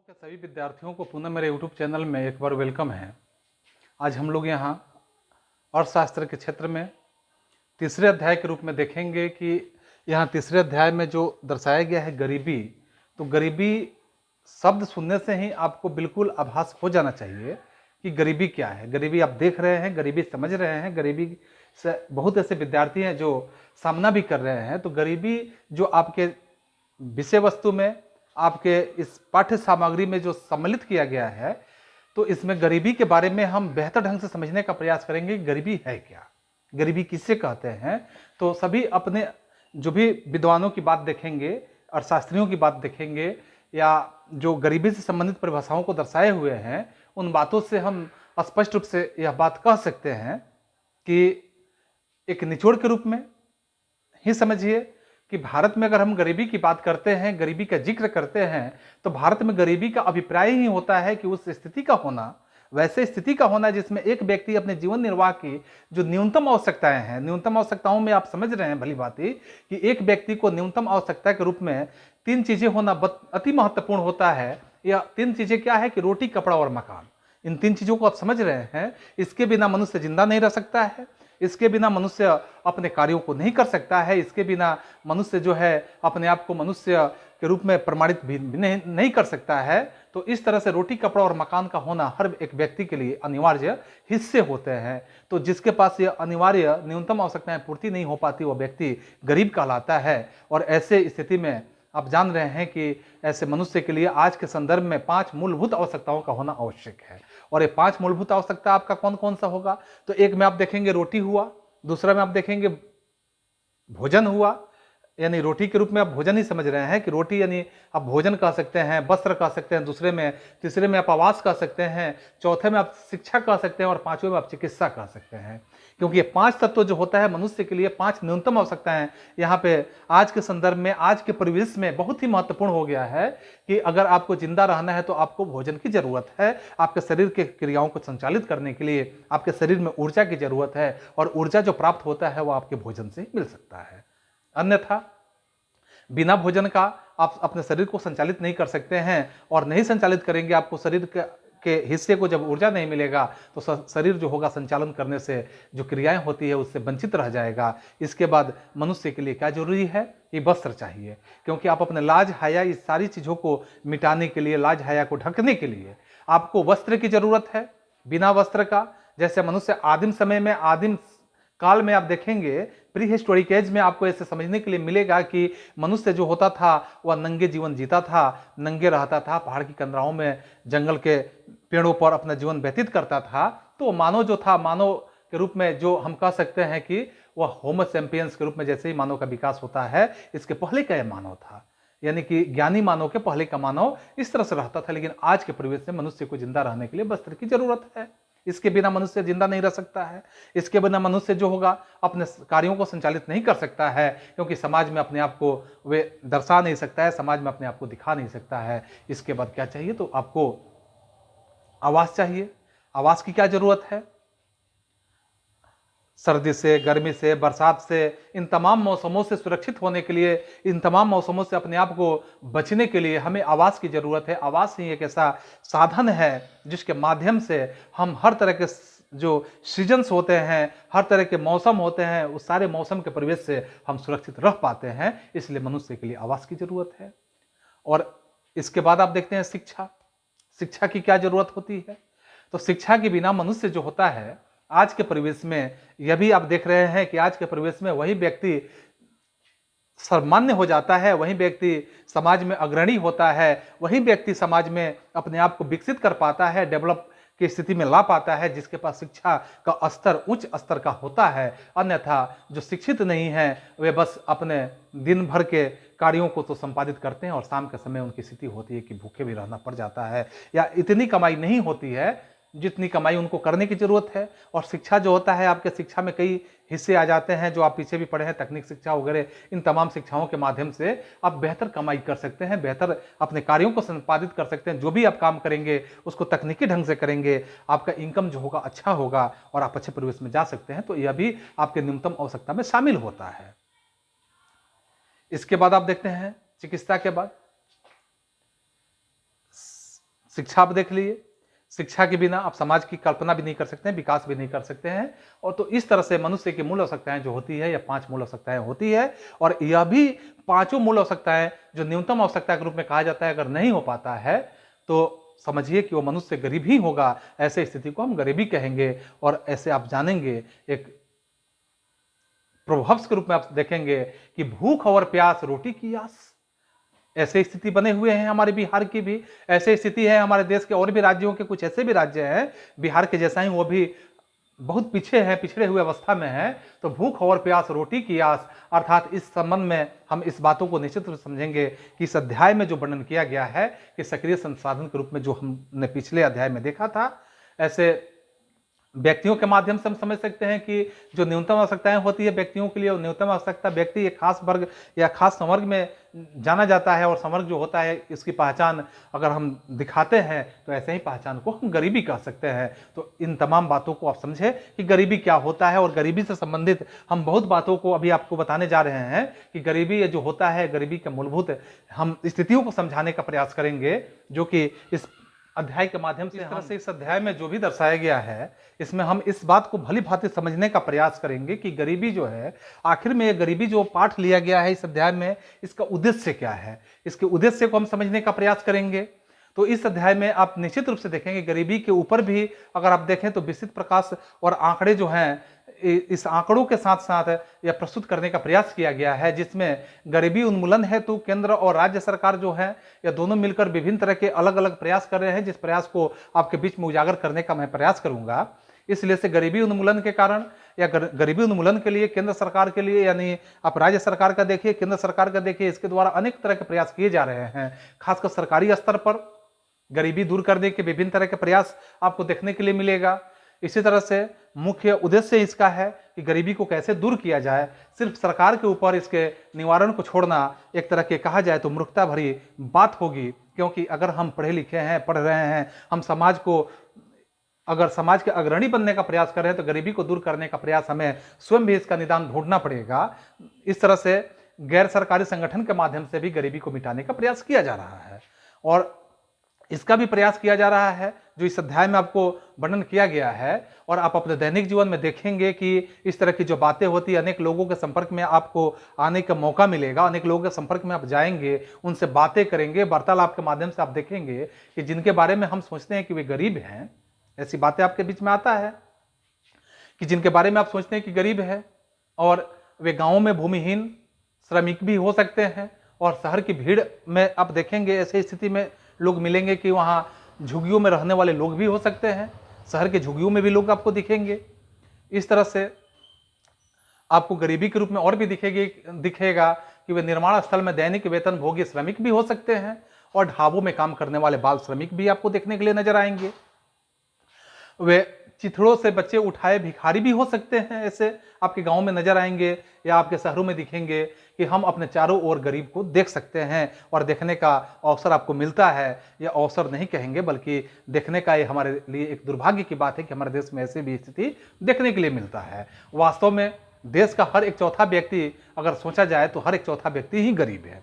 के सभी विद्यार्थियों को पुनः मेरे YouTube चैनल में एक बार वेलकम है। आज हम लोग यहाँ अर्थशास्त्र के क्षेत्र में तीसरे अध्याय के रूप में देखेंगे कि यहाँ तीसरे अध्याय में जो दर्शाया गया है गरीबी, तो गरीबी शब्द सुनने से ही आपको बिल्कुल आभास हो जाना चाहिए कि गरीबी क्या है। गरीबी आप देख रहे हैं, गरीबी समझ रहे हैं, गरीबी से बहुत ऐसे विद्यार्थी हैं जो सामना भी कर रहे हैं। तो गरीबी जो आपके विषय वस्तु में, आपके इस पाठ्य सामग्री में जो सम्मिलित किया गया है, तो इसमें गरीबी के बारे में हम बेहतर ढंग से समझने का प्रयास करेंगे। गरीबी है क्या, गरीबी किसे कहते हैं। तो सभी अपने जो भी विद्वानों की बात देखेंगे, अर्थशास्त्रियों की बात देखेंगे, या जो गरीबी से संबंधित परिभाषाओं को दर्शाए हुए हैं, उन बातों से हम स्पष्ट रूप से यह बात कह सकते हैं कि एक निचोड़ के रूप में ही समझिए कि भारत में अगर हम गरीबी की बात करते हैं, गरीबी का जिक्र करते हैं, तो भारत में गरीबी का अभिप्राय ही होता है कि उस स्थिति का होना, वैसे स्थिति का होना जिसमें एक व्यक्ति अपने जीवन निर्वाह की जो न्यूनतम आवश्यकताएं हैं, न्यूनतम आवश्यकताओं में आप समझ रहे हैं भली भांति कि एक व्यक्ति को न्यूनतम आवश्यकता के रूप में तीन चीजें होना अति महत्वपूर्ण होता है। या तीन चीजें क्या है कि रोटी, कपड़ा और मकान। इन तीन चीजों को आप समझ रहे हैं। इसके बिना मनुष्य जिंदा नहीं रह सकता है, इसके बिना मनुष्य अपने कार्यों को नहीं कर सकता है, इसके बिना मनुष्य जो है अपने आप को मनुष्य के रूप में प्रमाणित भी नहीं कर सकता है। तो इस तरह से रोटी, कपड़ा और मकान का होना हर एक व्यक्ति के लिए अनिवार्य हिस्से होते हैं। तो जिसके पास ये अनिवार्य न्यूनतम आवश्यकताएं पूर्ति नहीं हो पाती, वह व्यक्ति गरीब कहलाता है। और ऐसे स्थिति में आप जान रहे हैं कि ऐसे मनुष्य के लिए आज के संदर्भ में 5 मूलभूत आवश्यकताओं का होना आवश्यक है। और ये 5 मूलभूत आवश्यकता आपका कौन कौन सा होगा? तो एक में आप देखेंगे रोटी हुआ, दूसरा में आप देखेंगे भोजन हुआ, यानी रोटी के रूप में आप भोजन ही समझ रहे हैं कि रोटी यानी आप भोजन कह सकते हैं, वस्त्र कह सकते हैं, दूसरे में, तीसरे में आप आवास कह सकते हैं, चौथे में आप शिक्षा कह सकते हैं, और पांचवें में आप चिकित्सा कह सकते हैं। क्योंकि ये 5 तत्व जो होता है मनुष्य के लिए 5 न्यूनतम आवश्यकताएं यहाँ पे आज के संदर्भ में, आज के परिवेश में बहुत ही महत्वपूर्ण हो गया है कि अगर आपको जिंदा रहना है तो आपको भोजन की जरूरत है। आपके शरीर के क्रियाओं को संचालित करने के लिए आपके शरीर में ऊर्जा की जरूरत है, और ऊर्जा जो प्राप्त होता है वो आपके भोजन से ही मिल सकता है। अन्यथा बिना भोजन का आप अपने शरीर को संचालित नहीं कर सकते हैं, और नहीं संचालित करेंगे, आपको शरीर के हिस्से को जब ऊर्जा नहीं मिलेगा तो शरीर जो होगा संचालन करने से जो क्रियाएं होती है उससे वंचित रह जाएगा। इसके बाद मनुष्य के लिए क्या जरूरी है कि वस्त्र चाहिए, क्योंकि आप अपने लाज, हया, इस सारी चीजों को मिटाने के लिए, लाज हया को ढकने के लिए आपको वस्त्र की जरूरत है। बिना वस्त्र का, जैसे मनुष्य आदिम समय में, आदिम काल में आप देखेंगे, प्री हिस्टोरिक एज में आपको ऐसे समझने के लिए मिलेगा कि मनुष्य जो होता था वह नंगे जीवन जीता था, नंगे रहता था, पहाड़ की कंदराओं में, जंगल के पेड़ों पर अपना जीवन व्यतीत करता था। तो मानव जो था, मानव के रूप में जो हम कह सकते हैं कि वह होमो सैपियंस के रूप में जैसे ही मानव का विकास होता है, इसके पहले का यह मानव था, यानी कि ज्ञानी मानव के पहले का मानव इस तरह से रहता था। लेकिन आज के परिवेश में मनुष्य को जिंदा रहने के लिए वस्त्र की जरूरत है। इसके बिना मनुष्य जिंदा नहीं रह सकता है। इसके बिना मनुष्य जो होगा अपने कार्यों को संचालित नहीं कर सकता है, क्योंकि समाज में अपने आप को वे दर्शा नहीं सकता है, समाज में अपने आप को दिखा नहीं सकता है। इसके बाद क्या चाहिए? तो आपको आवास चाहिए। आवास की क्या जरूरत है? सर्दी से, गर्मी से, बरसात से, इन तमाम मौसमों से सुरक्षित होने के लिए, इन तमाम मौसमों से अपने आप को बचने के लिए हमें आवास की जरूरत है। आवास ही एक ऐसा साधन है जिसके माध्यम से हम हर तरह के जो सीजन्स होते हैं, हर तरह के मौसम होते हैं, उस सारे मौसम के परिवेश से हम सुरक्षित रह पाते हैं। इसलिए मनुष्य के लिए आवास की जरूरत है। और इसके बाद आप देखते हैं शिक्षा। शिक्षा की क्या जरूरत होती है? तो शिक्षा के बिना मनुष्य जो होता है आज के परिवेश में, यह भी आप देख रहे हैं कि आज के परिवेश में वही व्यक्ति सर्वमान्य हो जाता है, वही व्यक्ति समाज में अग्रणी होता है, वही व्यक्ति समाज में अपने आप को विकसित कर पाता है, डेवलप की स्थिति में ला पाता है, जिसके पास शिक्षा का स्तर उच्च स्तर का होता है। अन्यथा जो शिक्षित नहीं है वे बस अपने दिन भर के कार्यों को तो संपादित करते हैं, और शाम के समय उनकी स्थिति होती है कि भूखे भी रहना पड़ जाता है, या इतनी कमाई नहीं होती है जितनी कमाई उनको करने की जरूरत है। और शिक्षा जो होता है, आपके शिक्षा में कई हिस्से आ जाते हैं जो आप पीछे भी पढ़े हैं, तकनीक शिक्षा वगैरह। इन तमाम शिक्षाओं के माध्यम से आप बेहतर कमाई कर सकते हैं, बेहतर अपने कार्यों को संपादित कर सकते हैं। जो भी आप काम करेंगे उसको तकनीकी ढंग से करेंगे, आपका इनकम जो होगा अच्छा होगा, और आप अच्छे परिवेश में जा सकते हैं। तो यह भी आपके न्यूनतम आवश्यकता में शामिल होता है। इसके बाद आप देखते हैं चिकित्सा के बाद शिक्षा आप देख लिए, शिक्षा के बिना आप समाज की कल्पना भी नहीं कर सकते हैं, विकास भी नहीं कर सकते हैं। और तो इस तरह से मनुष्य की मूल आवश्यकताएं जो होती है, या 5 मूल आवश्यकताएं होती है, और यह भी 5 मूल आवश्यकताएं जो न्यूनतम आवश्यकता के रूप में कहा जाता है, अगर नहीं हो पाता है तो समझिए कि वो मनुष्य गरीब ही होगा। ऐसे स्थिति को हम गरीबी कहेंगे। और ऐसे आप जानेंगे, एक प्रोवर्ब्स के रूप में आप देखेंगे कि भूख और प्यास रोटी की आस, ऐसे स्थिति बने हुए हैं हमारे बिहार की भी। ऐसे स्थिति है हमारे देश के और भी राज्यों के, कुछ ऐसे भी राज्य हैं बिहार के जैसा ही, वो भी बहुत पीछे हैं, पिछड़े हुए अवस्था में है। तो भूख और प्यास रोटी की आस, अर्थात इस संबंध में हम इस बातों को निश्चित रूप से समझेंगे कि इस अध्याय में जो वर्णन किया गया है कि सक्रिय संसाधन के रूप में जो हमने पिछले अध्याय में देखा था, ऐसे व्यक्तियों के माध्यम से हम समझ सकते हैं कि जो न्यूनतम आवश्यकताएं होती है व्यक्तियों के लिए, वो न्यूनतम आवश्यकता व्यक्ति एक खास वर्ग या खास संवर्ग में जाना जाता है। और संवर्ग जो होता है, इसकी पहचान अगर हम दिखाते हैं तो ऐसे ही पहचान को हम गरीबी कह सकते हैं। तो इन तमाम बातों को आप समझे कि गरीबी क्या होता है, और गरीबी से संबंधित हम बहुत बातों को अभी आपको बताने जा रहे हैं कि गरीबी जो होता है, गरीबी के मूलभूत हम स्थितियों को समझाने का प्रयास करेंगे, जो कि इस अध्याय के माध्यम से, इस तरह से इस अध्याय में जो भी दर्शाया गया है, इसमें हम इस बात को भली भांति समझने का प्रयास करेंगे कि गरीबी जो है, आखिर में ये गरीबी जो पाठ लिया गया है इस अध्याय में, इसका उद्देश्य क्या है, इसके उद्देश्य को हम समझने का प्रयास करेंगे। तो इस अध्याय में आप निश्चित रूप से देखेंगे गरीबी के ऊपर भी अगर आप देखें तो विस्तृत प्रकाश और आंकड़े जो हैं, इस आंकड़ों के साथ साथ यह प्रस्तुत करने का प्रयास किया गया है, जिसमें गरीबी उन्मूलन हेतु केंद्र और राज्य सरकार जो है, या दोनों मिलकर विभिन्न तरह के अलग अलग प्रयास कर रहे हैं, जिस प्रयास को आपके बीच में उजागर करने का मैं प्रयास करूंगा। इसलिए से गरीबी उन्मूलन के कारण या गरीबी उन्मूलन के लिए केंद्र सरकार के लिए, यानी आप राज्य सरकार का देखिए, केंद्र सरकार का देखिए, इसके द्वारा अनेक तरह के प्रयास किए जा रहे हैं। खासकर सरकारी स्तर पर गरीबी दूर करने के विभिन्न तरह के प्रयास आपको देखने के लिए मिलेगा। इसी तरह से मुख्य उद्देश्य इसका है कि गरीबी को कैसे दूर किया जाए। सिर्फ सरकार के ऊपर इसके निवारण को छोड़ना एक तरह के कहा जाए तो मूर्खता भरी बात होगी, क्योंकि अगर हम पढ़े लिखे हैं, पढ़ रहे हैं, हम समाज को अगर समाज के अग्रणी बनने का प्रयास कर रहे हैं, तो गरीबी को दूर करने का प्रयास हमें स्वयं भी इसका निदान ढूंढना पड़ेगा। इस तरह से गैर सरकारी संगठन के माध्यम से भी गरीबी को मिटाने का प्रयास किया जा रहा है, और इसका भी प्रयास किया जा रहा है जो इस अध्याय में आपको वर्णन किया गया है। और आप अपने दैनिक जीवन में देखेंगे कि इस तरह की जो बातें होती है, अनेक लोगों के संपर्क में आपको आने का मौका मिलेगा, अनेक लोगों के संपर्क में आप जाएंगे, उनसे बातें करेंगे, वार्तालाप के माध्यम से आप देखेंगे कि जिनके बारे में हम सोचते हैं कि वे गरीब हैं, ऐसी बातें आपके बीच में आता है कि जिनके बारे में आप सोचते हैं कि गरीब है, और वे गाँवों में भूमिहीन श्रमिक भी हो सकते हैं, और शहर की भीड़ में आप देखेंगे ऐसी स्थिति में लोग मिलेंगे कि वहाँ झुग्गियों में रहने वाले लोग भी हो सकते हैं, शहर के झुग्गियों में भी लोग आपको दिखेंगे। इस तरह से आपको गरीबी के रूप में और भी दिखेगा कि वे निर्माण स्थल में दैनिक वेतन भोगी श्रमिक भी हो सकते हैं, और ढाबों में काम करने वाले बाल श्रमिक भी आपको देखने के लिए नजर आएंगे। वे चिथड़ों से बच्चे उठाए भिखारी भी हो सकते हैं, ऐसे आपके गांव में नजर आएंगे या आपके शहरों में दिखेंगे कि हम अपने चारों ओर गरीब को देख सकते हैं, और देखने का अवसर आपको मिलता है। यह अवसर नहीं कहेंगे बल्कि देखने का ये हमारे लिए एक दुर्भाग्य की बात है कि हमारे देश में ऐसी भी स्थिति देखने के लिए मिलता है। वास्तव में देश का हर एक चौथा व्यक्ति अगर सोचा जाए तो हर एक चौथा व्यक्ति ही गरीब है।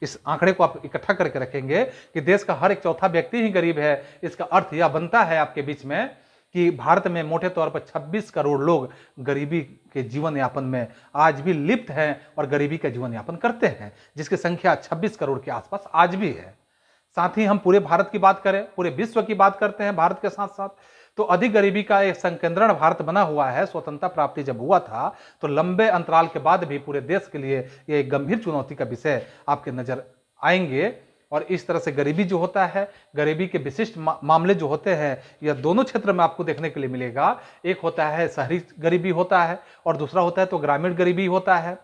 इस आंकड़े को आप इकट्ठा करके रखेंगे कि देश का हर एक चौथा व्यक्ति ही गरीब है। इसका अर्थ यह बनता है आपके बीच में कि भारत में मोटे तौर पर 26 करोड़ लोग गरीबी के जीवन यापन में आज भी लिप्त हैं और गरीबी का जीवन यापन करते हैं, जिसकी संख्या 26 करोड़ के आसपास आज भी है। साथ ही हम पूरे भारत की बात करें, पूरे विश्व की बात करते हैं भारत के साथ साथ, तो अधिक गरीबी का एक संकेंद्रण भारत बना हुआ है। स्वतंत्रता प्राप्ति जब हुआ था तो लंबे अंतराल के बाद भी पूरे देश के लिए यह एक गंभीर चुनौती का विषय आपके नजर आएंगे। और इस तरह से गरीबी जो होता है, गरीबी के विशिष्ट मामले जो होते हैं, यह दोनों क्षेत्र में आपको देखने के लिए मिलेगा। एक होता है शहरी गरीबी होता है, और दूसरा होता है तो ग्रामीण गरीबी होता है।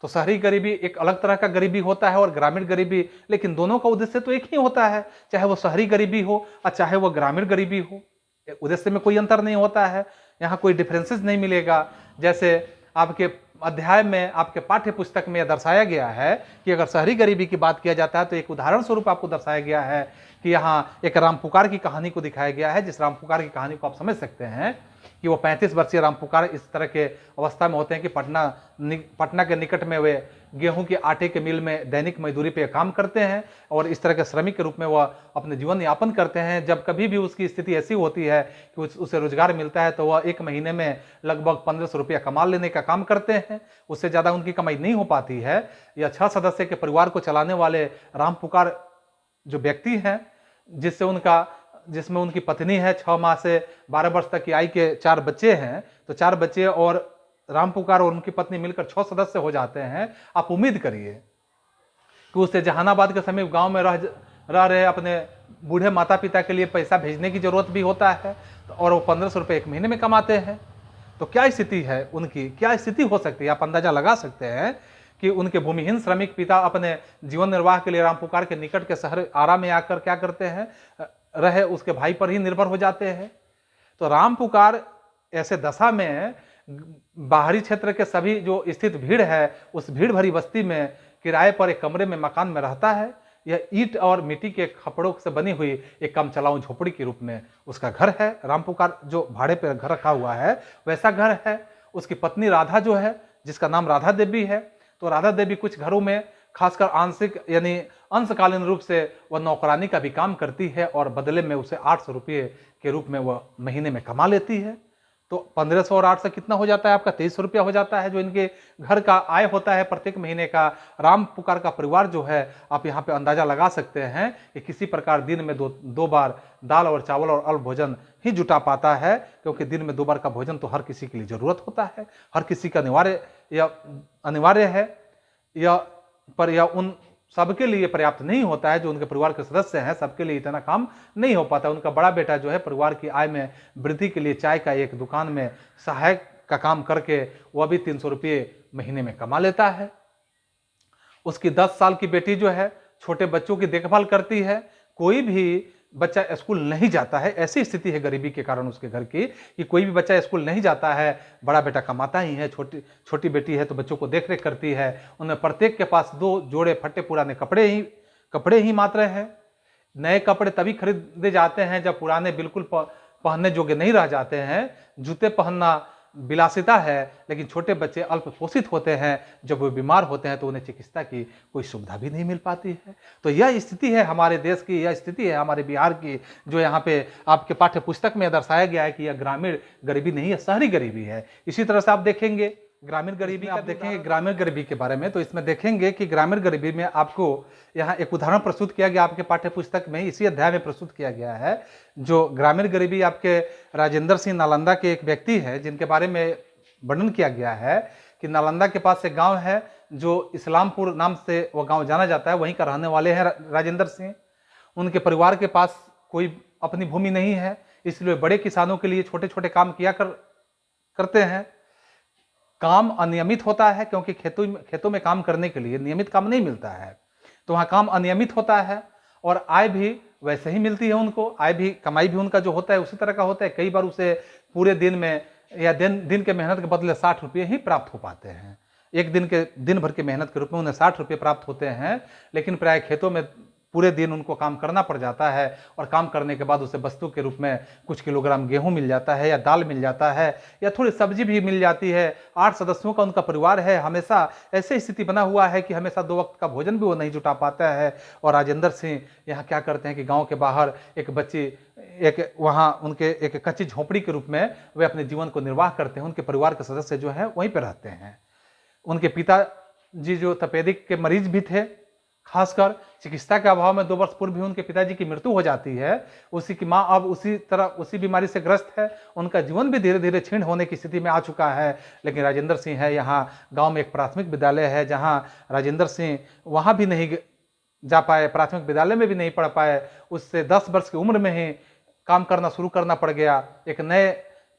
तो शहरी गरीबी एक अलग तरह का गरीबी होता है, और ग्रामीण गरीबी, लेकिन दोनों का उद्देश्य तो एक ही होता है, चाहे वो शहरी गरीबी हो और चाहे वो ग्रामीण गरीबी हो। उद्देश्य में कोई अंतर नहीं होता है, यहाँ कोई डिफरेंसेस नहीं मिलेगा। जैसे आपके अध्याय में, आपके पाठ्य पुस्तक में दर्शाया गया है कि अगर शहरी गरीबी की बात किया जाता है तो एक उदाहरण स्वरूप आपको दर्शाया गया है कि यहाँ एक राम पुकार की कहानी को दिखाया गया है, जिस राम पुकार की कहानी को आप समझ सकते हैं कि वो 35 वर्षीय रामपुकार इस तरह के अवस्था में होते हैं कि पटना के निकट में वे गेहूं के आटे के मिल में दैनिक मजदूरी पे काम करते हैं और इस तरह के श्रमिक के रूप में वह अपने जीवन यापन करते हैं। जब कभी भी उसकी स्थिति ऐसी होती है कि उसे रोजगार मिलता है तो वह एक महीने में लगभग 1500 रुपया कमा लेने का काम करते हैं, उससे ज़्यादा उनकी कमाई नहीं हो पाती है। या 6 सदस्य के परिवार को चलाने वाले रामपुकार जो व्यक्ति हैं, जिसमें उनकी पत्नी है, 6 माह से 12 वर्ष तक की आयु के 4 बच्चे हैं, तो 4 बच्चे और रामपुकार और उनकी पत्नी मिलकर 6 सदस्य हो जाते हैं। आप उम्मीद करिए कि उसे जहानाबाद के समीप गांव में रह रहे अपने बूढ़े माता पिता के लिए पैसा भेजने की जरूरत भी होता है और वो 1500 रुपये एक महीने में कमाते हैं। तो क्या स्थिति है उनकी, क्या स्थिति हो सकती है, आप अंदाजा लगा सकते हैं कि उनके भूमिहीन श्रमिक पिता अपने जीवन निर्वाह के लिए रामपुकार के निकट के शहर आरा में आकर क्या करते हैं, रहे उसके भाई पर ही निर्भर हो जाते हैं। तो रामपुकार ऐसे दशा में बाहरी क्षेत्र के सभी जो स्थित भीड़ है, उस भीड़ भरी बस्ती में किराए पर एक कमरे में मकान में रहता है। यह ईंट और मिट्टी के खपड़ों से बनी हुई एक कम चलाऊ झोपड़ी के रूप में उसका घर है। रामपुकार जो भाड़े पर घर रखा हुआ है वैसा घर है। उसकी पत्नी राधा जो है, जिसका नाम राधा देवी है, तो राधा देवी कुछ घरों में खासकर आंशिक यानी अंशकालीन रूप से वह नौकरानी का भी काम करती है और बदले में उसे 800 रुपये के रूप में वह महीने में कमा लेती है। तो 1500 और 800 कितना हो जाता है आपका, 2300 रुपया हो जाता है जो इनके घर का आय होता है प्रत्येक महीने का। रामपुकार का परिवार जो है, आप यहाँ पे अंदाजा लगा सकते हैं कि किसी प्रकार दिन में दो बार दाल और चावल और अल्प भोजन ही जुटा पाता है, क्योंकि दिन में 2 बार का भोजन तो हर किसी के लिए जरूरत होता है, हर किसी का अनिवार्य है, या उन सबके लिए पर्याप्त नहीं होता है। जो उनके परिवार के सदस्य हैं सबके लिए इतना काम नहीं हो पाता। उनका बड़ा बेटा जो है परिवार की आय में वृद्धि के लिए चाय का एक दुकान में सहायक का काम करके वह भी 300 रुपये महीने में कमा लेता है। उसकी 10 साल की बेटी जो है छोटे बच्चों की देखभाल करती है। कोई भी बच्चा स्कूल नहीं जाता है, ऐसी स्थिति है गरीबी के कारण उसके घर की कि कोई भी बच्चा स्कूल नहीं जाता है। बड़ा बेटा कमाता ही है, छोटी बेटी है तो बच्चों को देख रेख करती है। उनमें प्रत्येक के पास 2 जोड़े फटे पुराने कपड़े ही मात्र हैं। नए कपड़े तभी खरीदे जाते हैं जब पुराने बिल्कुल पहनने योग्य नहीं रह जाते हैं। जूते पहनना विलासिता है, लेकिन छोटे बच्चे अल्प पोषित होते हैं। जब वो बीमार होते हैं तो उन्हें चिकित्सा की कोई सुविधा भी नहीं मिल पाती है। तो यह स्थिति है हमारे देश की, यह स्थिति है हमारे बिहार की, जो यहाँ पे आपके पाठ्य पुस्तक में दर्शाया गया है कि यह ग्रामीण गरीबी नहीं है, शहरी गरीबी है। इसी तरह से आप देखेंगे ग्रामीण गरीबी, आप देखेंगे ग्रामीण गरीबी के बारे में, तो इसमें देखेंगे कि ग्रामीण गरीबी में आपको यहाँ एक उदाहरण प्रस्तुत किया गया आपके पाठ्य पुस्तक में, इसी अध्याय में प्रस्तुत किया गया है। जो ग्रामीण गरीबी आपके राजेंद्र सिंह नालंदा के एक व्यक्ति है, जिनके बारे में वर्णन किया गया है कि नालंदा के पास एक गांव है जो इस्लामपुर नाम से वह गांव जाना जाता है, वहीं का रहने वाले हैं राजेंद्र सिंह। उनके परिवार के पास कोई अपनी भूमि नहीं है, इसलिए बड़े किसानों के लिए छोटे छोटे काम करते हैं। काम अनियमित होता है, क्योंकि खेतों में काम करने के लिए नियमित काम नहीं मिलता है, तो वहाँ काम अनियमित होता है और आय भी वैसे ही मिलती है उनको। आय भी, कमाई भी उनका जो होता है उसी तरह का होता है। कई बार उसे पूरे दिन में या दिन के मेहनत के बदले 60 रुपये ही प्राप्त हो पाते हैं। एक दिन भर की मेहनत के रूप में उन्हें 60 रुपये प्राप्त होते हैं, लेकिन प्राय खेतों में पूरे दिन उनको काम करना पड़ जाता है और काम करने के बाद उसे वस्तु के रूप में कुछ किलोग्राम गेहूं मिल जाता है या दाल मिल जाता है या थोड़ी सब्जी भी मिल जाती है। 8 सदस्यों का उनका परिवार है। हमेशा ऐसी स्थिति बना हुआ है कि हमेशा 2 वक्त का भोजन भी वो नहीं जुटा पाता है। और राजेंद्र सिंह यहाँ क्या करते हैं कि गाँव के बाहर वहाँ उनके एक कच्ची झोपड़ी के रूप में वे अपने जीवन को निर्वाह करते हैं। उनके परिवार के सदस्य जो है वहीं पर रहते हैं। उनके पिताजी जो तपेदिक के मरीज भी थे, खासकर चिकित्सा के अभाव में 2 वर्ष पूर्व भी उनके पिताजी की मृत्यु हो जाती है। उसी की मां अब उसी बीमारी से ग्रस्त है। उनका जीवन भी धीरे धीरे क्षीण होने की स्थिति में आ चुका है। लेकिन राजेंद्र सिंह है, यहाँ गांव में एक प्राथमिक विद्यालय है, जहां राजेंद्र सिंह वहां भी नहीं जा पाए, प्राथमिक विद्यालय में भी नहीं पढ़ पाए। उससे 10 वर्ष की उम्र में ही काम करना शुरू करना पड़ गया। एक नए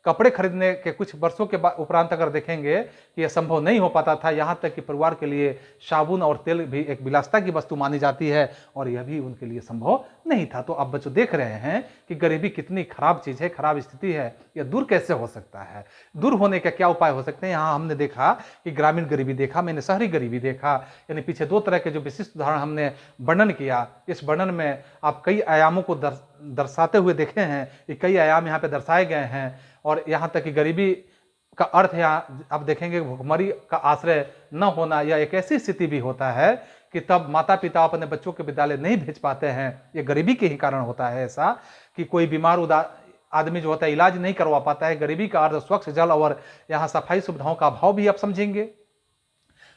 कपड़े खरीदने के कुछ वर्षों के उपरांत अगर देखेंगे कि यह संभव नहीं हो पाता था। यहाँ तक कि परिवार के लिए साबुन और तेल भी एक विलासिता की वस्तु मानी जाती है और यह भी उनके लिए संभव नहीं था। तो अब बच्चों देख रहे हैं कि गरीबी कितनी खराब चीज़ है, खराब स्थिति है। यह दूर कैसे हो सकता है, दूर होने का क्या उपाय हो सकते हैं। यहाँ हमने देखा कि ग्रामीण गरीबी देखा, मैंने शहरी गरीबी देखा, यानी पीछे 2 तरह के जो विशिष्ट उदाहरण हमने वर्णन किया। इस वर्णन में आप कई आयामों को दर्शाते हुए देखे हैं कि कई आयाम यहाँ पे दर्शाए गए हैं और यहाँ तक कि गरीबी का अर्थ यहाँ आप देखेंगे भुखमरी का आश्रय न होना, या एक ऐसी स्थिति भी होता है कि तब माता पिता अपने बच्चों के विद्यालय नहीं भेज पाते हैं। ये गरीबी के ही कारण होता है ऐसा कि कोई बीमार आदमी जो होता है इलाज नहीं करवा पाता है। गरीबी का अर्थ स्वच्छ जल और यहाँ सफाई सुविधाओं का अभाव भी आप समझेंगे।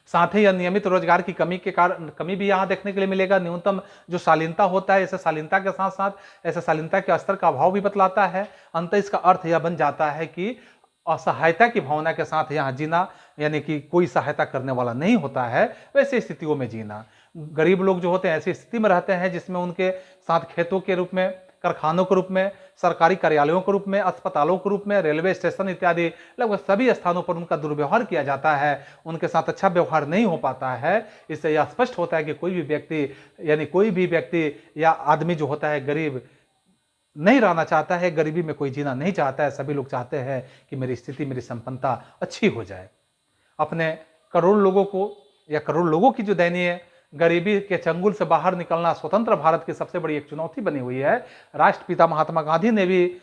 साथ ही अनियमित रोजगार की कमी के कारण कमी भी यहाँ देखने के लिए मिलेगा। न्यूनतम जो शालीनता होता है, ऐसे शालीनता के साथ साथ ऐसे शालीनता के स्तर का अभाव भी बतलाता है। अंत इसका अर्थ यह बन जाता है कि असहायता की भावना के साथ यहाँ जीना, यानी कि कोई सहायता करने वाला नहीं होता है, वैसे स्थितियों में जीना। गरीब लोग जो होते हैं ऐसी स्थिति में रहते हैं जिसमें उनके साथ खेतों के रूप में, कारखानों के रूप में, सरकारी कार्यालयों के रूप में, अस्पतालों के रूप में, रेलवे स्टेशन इत्यादि लगभग सभी स्थानों पर उनका दुर्व्यवहार किया जाता है। उनके साथ अच्छा व्यवहार नहीं हो पाता है। इससे यह स्पष्ट होता है कि कोई भी व्यक्ति या आदमी जो होता है गरीब नहीं रहना चाहता है, गरीबी में कोई जीना नहीं चाहता है। सभी लोग चाहते हैं कि मेरी स्थिति, मेरी संपन्नता अच्छी हो जाए। अपने करोड़ लोगों की जो दयनीय गरीबी के चंगुल से बाहर निकलना स्वतंत्र भारत की सबसे बड़ी एक चुनौती बनी हुई है। राष्ट्रपिता महात्मा गांधी ने भी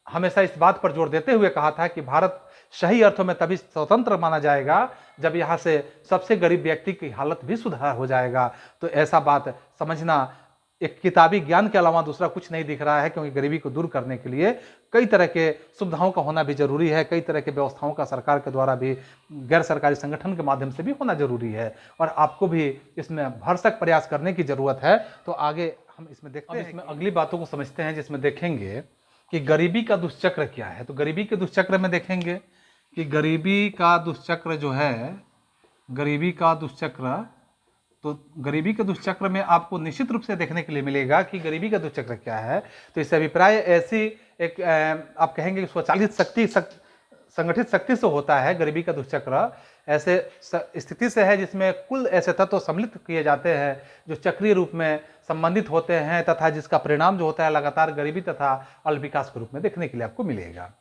हमेशा इस बात पर जोर देते हुए कहा था कि भारत सही अर्थों में तभी स्वतंत्र माना जाएगा जब यहाँ से सबसे गरीब व्यक्ति की हालत भी सुधार हो जाएगा। तो ऐसा बात समझना, एक किताबी ज्ञान के अलावा दूसरा कुछ नहीं दिख रहा है, क्योंकि गरीबी को दूर करने के लिए कई तरह के सुविधाओं का होना भी जरूरी है। कई तरह के व्यवस्थाओं का सरकार के द्वारा भी, गैर सरकारी संगठन के माध्यम से भी होना जरूरी है, और आपको भी इसमें भरसक प्रयास करने की जरूरत है। तो आगे हम इसमें देखते हैं, इसमें अगली बातों को समझते हैं, जिसमें देखेंगे कि गरीबी का दुष्चक्र क्या है। तो गरीबी के दुष्चक्र में देखेंगे कि गरीबी का दुष्चक्र जो है, गरीबी का दुष्चक्र, तो गरीबी के दुष्चक्र में आपको निश्चित रूप से देखने के लिए मिलेगा कि गरीबी का दुष्चक्र क्या है। तो इस अभिप्राय ऐसी एक आप कहेंगे स्वचालित शक्ति, संगठित शक्ति से होता है। गरीबी का दुष्चक्र ऐसे स्थिति से है जिसमें कुल ऐसे तत्व सम्मिलित किए जाते हैं जो चक्रीय रूप में संबंधित होते हैं, तथा जिसका परिणाम जो होता है लगातार गरीबी तथा अल्प विकास के रूप में देखने के लिए आपको मिलेगा।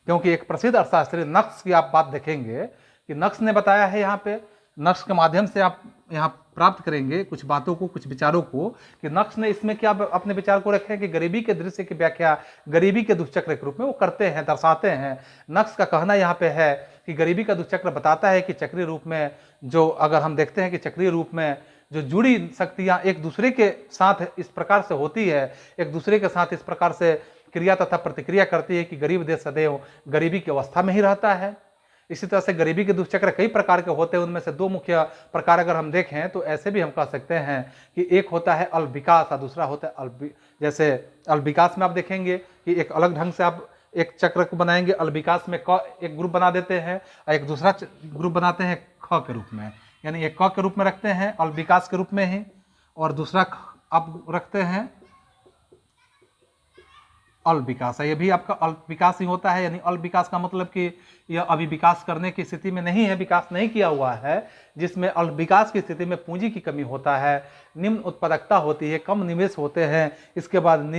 क्योंकि एक प्रसिद्ध अर्थशास्त्री नक्स की आप बात देखेंगे कि नक्स ने बताया है, यहाँ पे नक्स के माध्यम से आप यहाँ प्राप्त करेंगे कुछ बातों को, कुछ विचारों को, कि नक्स ने इसमें क्या अपने विचार को रखे कि गरीबी के दृश्य की व्याख्या गरीबी के दुष्चक्र के रूप में वो करते हैं, दर्शाते हैं। नक्स का कहना यहाँ पे है कि गरीबी का दुष्चक्र बताता है कि चक्रीय रूप में जो, अगर हम देखते हैं कि चक्रीय रूप में जो जुड़ी शक्तियाँ एक दूसरे के साथ इस प्रकार से होती है, एक दूसरे के साथ इस प्रकार से क्रिया तथा प्रतिक्रिया करती है कि गरीब देश सदैव गरीबी की अवस्था में ही रहता है। इसी तरह से गरीबी के दुष्चक्र कई प्रकार के होते हैं। उनमें से दो मुख्य प्रकार अगर हम देखें तो ऐसे भी हम कह सकते हैं कि एक होता है अल्प विकास और दूसरा होता है जैसे अल्प विकास में आप देखेंगे कि एक अलग ढंग से आप एक चक्र को बनाएंगे। अल्प विकास में क एक ग्रुप बना देते हैं और एक दूसरा ग्रुप बनाते हैं ख के रूप में, यानी एक क के रूप में रखते हैं अल्प विकास के रूप में ही, और दूसरा आप रखते हैं अल्प विकास है। ये भी आपका अल्प विकास ही होता है। यानी अल्प विकास का मतलब कि यह अभी विकास करने की स्थिति में नहीं है, विकास नहीं किया हुआ है, जिसमें अल्प विकास की स्थिति में पूंजी की कमी होता है, निम्न उत्पादकता होती है, कम निवेश होते हैं, इसके बाद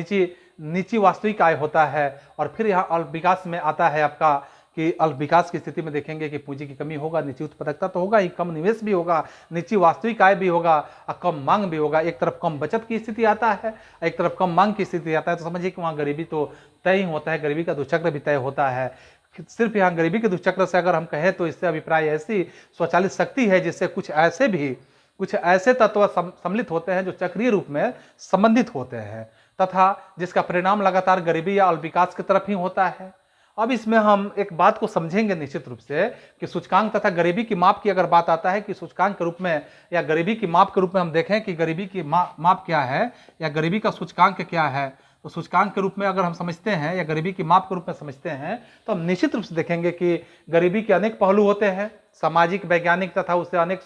नीची वास्तविक आय होता है, और फिर यहाँ अल्प विकास में आता है आपका कि अल्प विकास की स्थिति में देखेंगे कि पूंजी की कमी होगा, नीची उत्पादकता तो होगा ही, कम निवेश भी होगा, नीची वास्तविक आय भी होगा और कम मांग भी होगा। एक तरफ कम बचत की स्थिति आता है, एक तरफ कम मांग की स्थिति आता है, तो समझिए कि वहाँ गरीबी तो तय ही होता है, गरीबी का दुष्चक्र भी तय होता है। सिर्फ यहाँ गरीबी के दुष्चक्र से अगर हम कहें तो इससे अभिप्राय ऐसी स्वचालित शक्ति है जिससे कुछ ऐसे तत्व सम्मिलित होते हैं जो चक्रीय रूप में संबंधित होते हैं, तथा जिसका परिणाम लगातार गरीबी या अल्प विकास की तरफ ही होता है। अब इसमें हम एक बात को समझेंगे निश्चित रूप से कि सूचकांक तथा गरीबी की माप की अगर बात आता है कि सूचकांक के रूप में या गरीबी की माप के रूप में हम देखें कि गरीबी की माप क्या है या गरीबी का सूचकांक क्या है, तो सूचकांक के रूप में अगर हम समझते हैं या गरीबी की माप के रूप में समझते हैं तो हम निश्चित रूप से देखेंगे कि गरीबी के अनेक पहलू होते हैं, सामाजिक, वैज्ञानिक तथा उससे अनेक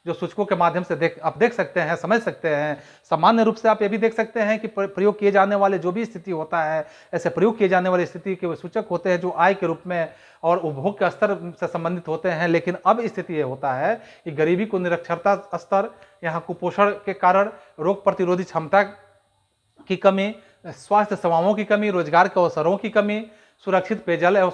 जो सूचकों के माध्यम से आप देख सकते हैं, समझ सकते हैं। सामान्य रूप से आप ये भी देख सकते हैं कि प्रयोग किए जाने वाले जो भी स्थिति होता है, ऐसे प्रयोग किए जाने वाली स्थिति के सूचक होते हैं जो आय के रूप में और उपभोग के स्तर से संबंधित होते हैं। लेकिन अब स्थिति ये होता है कि गरीबी को निरक्षरता स्तर, यहाँ कुपोषण के कारण रोग प्रतिरोधी क्षमता की कमी, स्वास्थ्य सेवाओं की कमी, रोजगार के अवसरों की कमी, सुरक्षित पेयजल एवं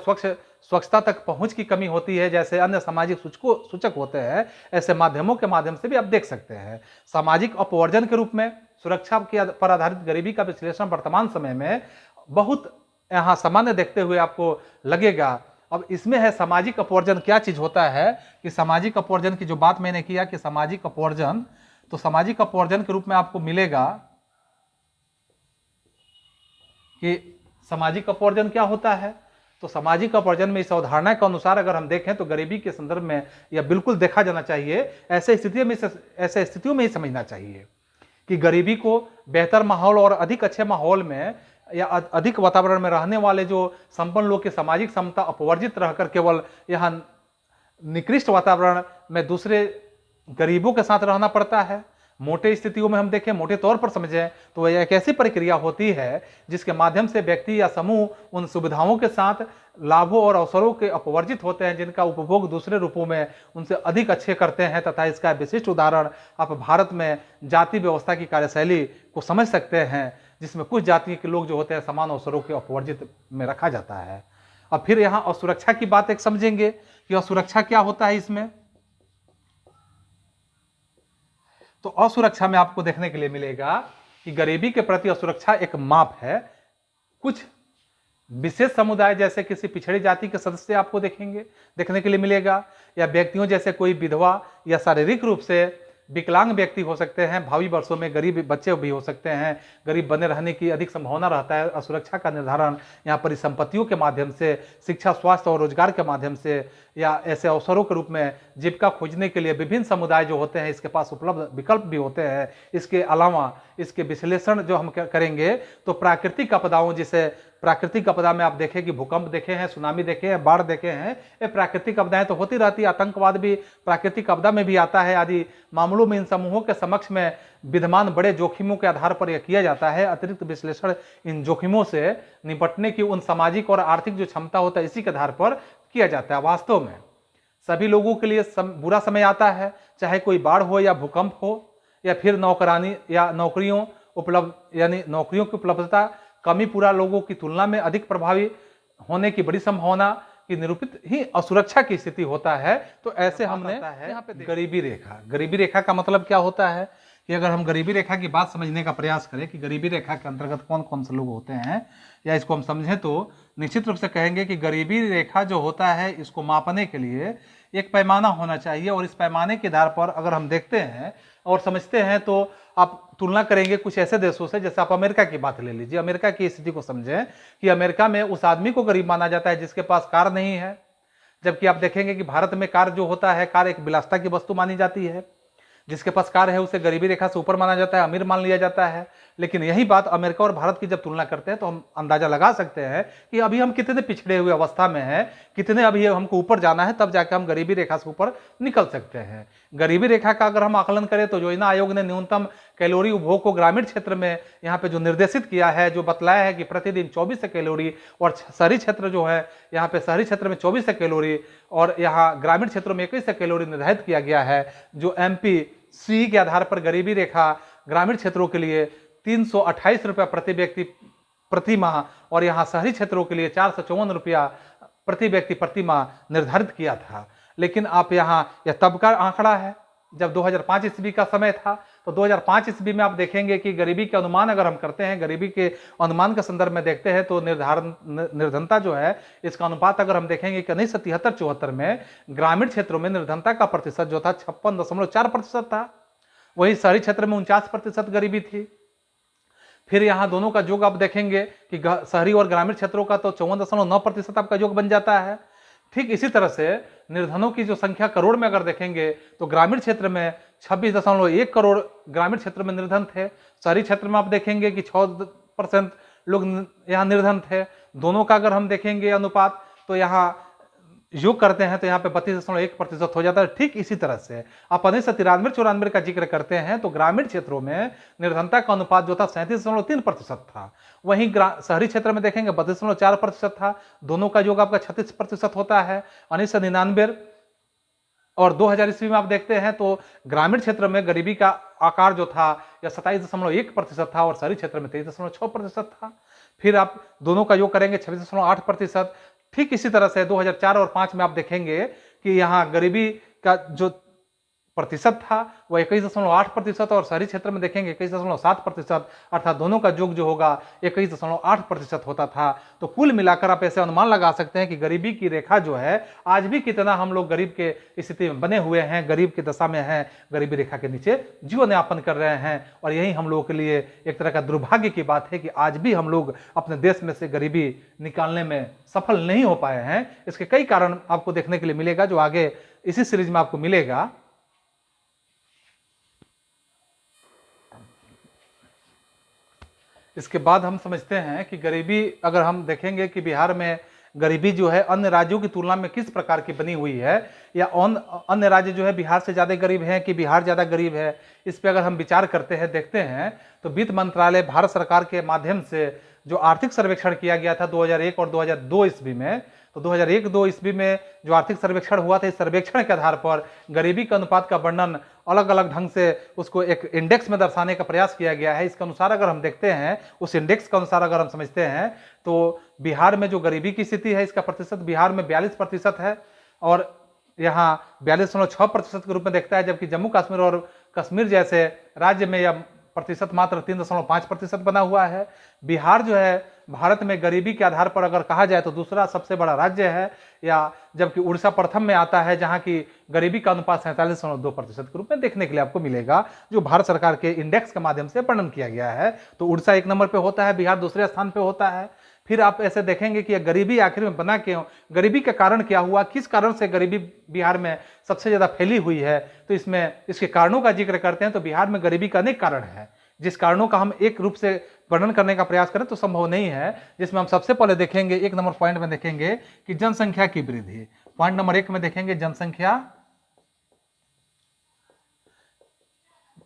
स्वच्छता तक पहुंच की कमी होती है, जैसे अन्य सामाजिक सूचक होते हैं। ऐसे माध्यमों के माध्यम से भी आप देख सकते हैं। सामाजिक अपवर्जन के रूप में सुरक्षा पर आधारित गरीबी का विश्लेषण वर्तमान समय में बहुत यहाँ सामान्य देखते हुए आपको लगेगा। अब इसमें है सामाजिक अपवर्जन। क्या चीज होता है कि सामाजिक अपवर्जन की जो बात मैंने किया कि सामाजिक अपवर्जन, तो सामाजिक अपवर्जन के रूप में आपको मिलेगा कि सामाजिक अपवर्जन क्या होता है। तो सामाजिक अपवर्जन में इस अवधारणा के अनुसार अगर हम देखें तो गरीबी के संदर्भ में यह बिल्कुल देखा जाना चाहिए, ऐसे स्थितियों में ही समझना चाहिए कि गरीबी को बेहतर माहौल और अधिक अच्छे माहौल में या अधिक वातावरण में रहने वाले जो संपन्न लोग की सामाजिक क्षमता अपवर्जित रहकर केवल यहाँ निकृष्ट वातावरण में दूसरे गरीबों के साथ रहना पड़ता है। मोटे स्थितियों में हम देखें, मोटे तौर पर समझें तो यह एक ऐसी प्रक्रिया होती है जिसके माध्यम से व्यक्ति या समूह उन सुविधाओं के साथ लाभों और अवसरों के अपवर्जित होते हैं जिनका उपभोग दूसरे रूपों में उनसे अधिक अच्छे करते हैं। तथा इसका विशिष्ट उदाहरण आप भारत में जाति व्यवस्था की कार्यशैली को समझ सकते हैं, जिसमें कुछ जाति के लोग जो होते हैं समान अवसरों के अपवर्जित में रखा जाता है। अब फिर यहाँ असुरक्षा की बात एक समझेंगे कि असुरक्षा क्या होता है इसमें। तो असुरक्षा में आपको देखने के लिए मिलेगा कि गरीबी के प्रति असुरक्षा एक माप है। कुछ विशेष समुदाय जैसे किसी पिछड़ी जाति के सदस्य आपको देखने के लिए मिलेगा, या व्यक्तियों जैसे कोई विधवा या शारीरिक रूप से विकलांग व्यक्ति हो सकते हैं, भावी वर्षों में गरीब बच्चे भी हो सकते हैं, गरीब बने रहने की अधिक संभावना रहता है। असुरक्षा का निर्धारण यहाँ परिसंपत्तियों के माध्यम से, शिक्षा, स्वास्थ्य और रोजगार के माध्यम से, या ऐसे अवसरों के रूप में जीविका खोजने के लिए विभिन्न समुदाय जो होते हैं इसके पास उपलब्ध विकल्प भी होते हैं। इसके अलावा इसके विश्लेषण जो हम करेंगे तो प्राकृतिक आपदाओं, जिसे प्राकृतिक आपदा में आप देखें कि भूकंप देखे हैं, सुनामी देखे हैं, बाढ़ देखे हैं, ये प्राकृतिक आपदाएं तो होती रहती है। आतंकवाद भी प्राकृतिक आपदा में भी आता है। आदि मामलों में इन समूहों के समक्ष में विद्यमान बड़े जोखिमों के आधार पर यह किया जाता है। अतिरिक्त विश्लेषण इन जोखिमों से निपटने की उन सामाजिक और आर्थिक जो क्षमता होता है इसी के आधार पर किया जाता है। वास्तव में सभी लोगों के लिए बुरा समय आता है, चाहे कोई बाढ़ हो या भूकंप हो, या फिर नौकरानी या नौकरियों की उपलब्धता कमी पूरा लोगों की तुलना में अधिक प्रभावी होने की बड़ी संभावना की निरूपित ही असुरक्षा की स्थिति होता है। तो ऐसे हमने यहाँ पे गरीबी रेखा का मतलब क्या होता है कि अगर हम गरीबी रेखा की बात समझने का प्रयास करें कि गरीबी रेखा के अंतर्गत कौन कौन से लोग होते हैं, या इसको हम समझें तो निश्चित रूप से कहेंगे कि गरीबी रेखा जो होता है इसको मापने के लिए एक पैमाना होना चाहिए। और इस पैमाने के आधार पर अगर हम देखते हैं और समझते हैं तो आप तुलना करेंगे कुछ ऐसे देशों से, जैसे आप अमेरिका की बात ले लीजिए। अमेरिका की स्थिति को समझें कि अमेरिका में उस आदमी को गरीब माना जाता है जिसके पास कार नहीं है, जबकि आप देखेंगे कि भारत में कार जो होता है, कार एक विलासिता की वस्तु मानी जाती है। जिसके पास कार है उसे गरीबी रेखा से ऊपर माना जाता है, अमीर मान लिया जाता है। लेकिन यही बात अमेरिका और भारत की जब तुलना करते हैं तो हम अंदाजा लगा सकते हैं कि अभी हम कितने पिछड़े हुए अवस्था में हैं, कितने अभी हमको ऊपर जाना है, तब जाकर हम गरीबी रेखा से ऊपर निकल सकते हैं। गरीबी रेखा का अगर हम आकलन करें तो योजना आयोग ने न्यूनतम कैलोरी उपभोग को ग्रामीण क्षेत्र में यहाँ पे जो निर्देशित किया है, जो बतलाया है कि प्रतिदिन 24 कैलोरी, और शहरी क्षेत्र जो है यहाँ पे शहरी क्षेत्र में 24 कैलोरी और यहाँ ग्रामीण क्षेत्रों में 21 कैलोरी निर्धारित किया गया है। जो MPC के आधार पर गरीबी रेखा ग्रामीण क्षेत्रों के लिए 328 रुपया प्रति व्यक्ति प्रति माह, और यहाँ शहरी क्षेत्रों के लिए 454 रुपया प्रति व्यक्ति प्रति माह निर्धारित किया था। लेकिन आप यहाँ यह तब का आंकड़ा है जब 2005 ईस्वी का समय था। तो 2005 ईस्वी में आप देखेंगे कि गरीबी के अनुमान अगर हम करते हैं, गरीबी के अनुमान के संदर्भ में देखते हैं तो निर्धनता जो है इसका अनुपात अगर हम देखेंगे कि 1973-74 में ग्रामीण क्षेत्रों में निर्धनता का प्रतिशत जो था 56.4% था, वही शहरी क्षेत्र में 49% गरीबी थी। फिर यहाँ दोनों का योग आप देखेंगे कि शहरी और ग्रामीण क्षेत्रों का तो 54.9% आपका योग बन जाता है। ठीक इसी तरह से निर्धनों की जो संख्या करोड़ में अगर देखेंगे तो ग्रामीण क्षेत्र में 26.1 करोड़ ग्रामीण क्षेत्र में निर्धन थे। शहरी क्षेत्र में आप देखेंगे कि 6% लोग यहाँ निर्धन थे। दोनों का अगर हम देखेंगे अनुपात तो यहाँ योग करते हैं तो यहाँ पे 32.1% हो जाता है। ठीक इसी तरह से आप 1993-94 का जिक्र करते हैं तो ग्रामीण क्षेत्रों में निर्धनता का अनुपात जो था 37.3% था। वहीं शहरी क्षेत्र में देखेंगे 32.4% था। दोनों का योग आपका 36% होता है। 1999 और 2000 ईस्वी में आप देखते हैं तो ग्रामीण क्षेत्र में गरीबी का आकार जो था यह 27.1% था और शहरी क्षेत्र में 23.6% था। फिर आप दोनों का योग करेंगे 26.8%। ठीक इसी तरह से 2004 और 2005 में आप देखेंगे कि यहाँ गरीबी का जो प्रतिशत था वह 21.8%, और शहरी क्षेत्र में देखेंगे 21.7%, अर्थात दोनों का योग जो होगा 21.8% होता था। तो कुल मिलाकर आप ऐसे अनुमान लगा सकते हैं कि गरीबी की रेखा जो है आज भी कितना हम लोग गरीब के स्थिति में बने हुए हैं, गरीब की दशा में हैं, गरीबी रेखा के नीचे जीवन यापन कर रहे हैं। और यही हम लोगों के लिए एक तरह का दुर्भाग्य की बात है कि आज भी हम लोग अपने देश में से गरीबी निकालने में सफल नहीं हो पाए हैं। इसके कई कारण आपको देखने के लिए मिलेगा, जो आगे इसी सीरीज में आपको मिलेगा। इसके बाद हम समझते हैं कि गरीबी, अगर हम देखेंगे कि बिहार में गरीबी जो है अन्य राज्यों की तुलना में किस प्रकार की बनी हुई है, या अन्य राज्य जो है बिहार से ज़्यादा गरीब हैं कि बिहार ज़्यादा गरीब है, इस पर अगर हम विचार करते हैं, देखते हैं, तो वित्त मंत्रालय भारत सरकार के माध्यम से जो आर्थिक सर्वेक्षण किया गया था 2001 और 2002 ईस्वी में, तो 2001-2 ईस्वी में जो आर्थिक सर्वेक्षण हुआ था, इस सर्वेक्षण के आधार पर गरीबी के अनुपात का वर्णन अलग अलग ढंग से उसको एक इंडेक्स में दर्शाने का प्रयास किया गया है। इसके अनुसार अगर हम देखते हैं, उस इंडेक्स के अनुसार अगर हम समझते हैं, तो बिहार में जो गरीबी की स्थिति है, इसका प्रतिशत बिहार में 42% है, और यहाँ 42.6% के रूप में देखता है, जबकि जम्मू कश्मीर और कश्मीर जैसे राज्य में यह प्रतिशत मात्र 3.5% बना हुआ है। बिहार जो है भारत में गरीबी के आधार पर अगर कहा जाए तो दूसरा सबसे बड़ा राज्य है, या जबकि उड़ीसा प्रथम में आता है, जहां की गरीबी का अनुपात 47.2% के रूप में देखने के लिए आपको मिलेगा, जो भारत सरकार के इंडेक्स के माध्यम से वर्णन किया गया है। तो उड़ीसा 1 नंबर पे होता है, बिहार दूसरे स्थान पे होता है। फिर आप ऐसे देखेंगे कि गरीबी आखिर में बना क्यों, गरीबी का कारण क्या हुआ, किस कारण से गरीबी बिहार में सबसे ज्यादा फैली हुई है, तो इसमें इसके कारणों का जिक्र करते हैं। तो बिहार में गरीबी का अनेक कारण है, जिस कारणों का हम एक रूप से वर्णन करने का प्रयास करें तो संभव नहीं है, जिसमें हम सबसे पहले देखेंगे 1 नंबर पॉइंट में देखेंगे कि जनसंख्या की वृद्धि। पॉइंट नंबर 1 में देखेंगे जनसंख्या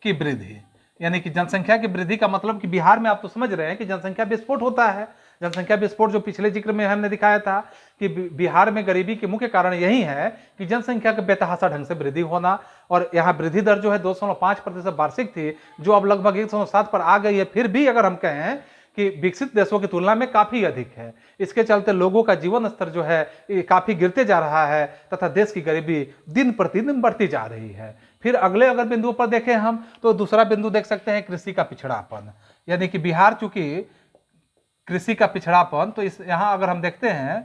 की वृद्धि, यानी कि जनसंख्या की वृद्धि का मतलब कि बिहार में आप तो समझ रहे हैं कि जनसंख्या विस्फोट होता है। जनसंख्या विस्फोट जो पिछले जिक्र में हमने दिखाया था कि बिहार में गरीबी के मुख्य कारण यही है कि जनसंख्या के बेतहाशा ढंग से वृद्धि होना, और यहाँ वृद्धि दर जो है 2.5% वार्षिक थी, जो अब लगभग 107 पर आ गई है। फिर भी अगर हम कहें कि विकसित देशों की तुलना में काफी अधिक है। इसके चलते लोगों का जीवन स्तर जो है ये काफी गिरते जा रहा है, तथा देश की गरीबी दिन प्रतिदिन बढ़ती जा रही है। फिर अगले अगर बिंदुओं पर देखें हम, तो दूसरा बिंदु देख सकते हैं कृषि का पिछड़ापन, यानी कि बिहार चूंकि कृषि का पिछड़ापन, तो इस यहाँ अगर हम देखते हैं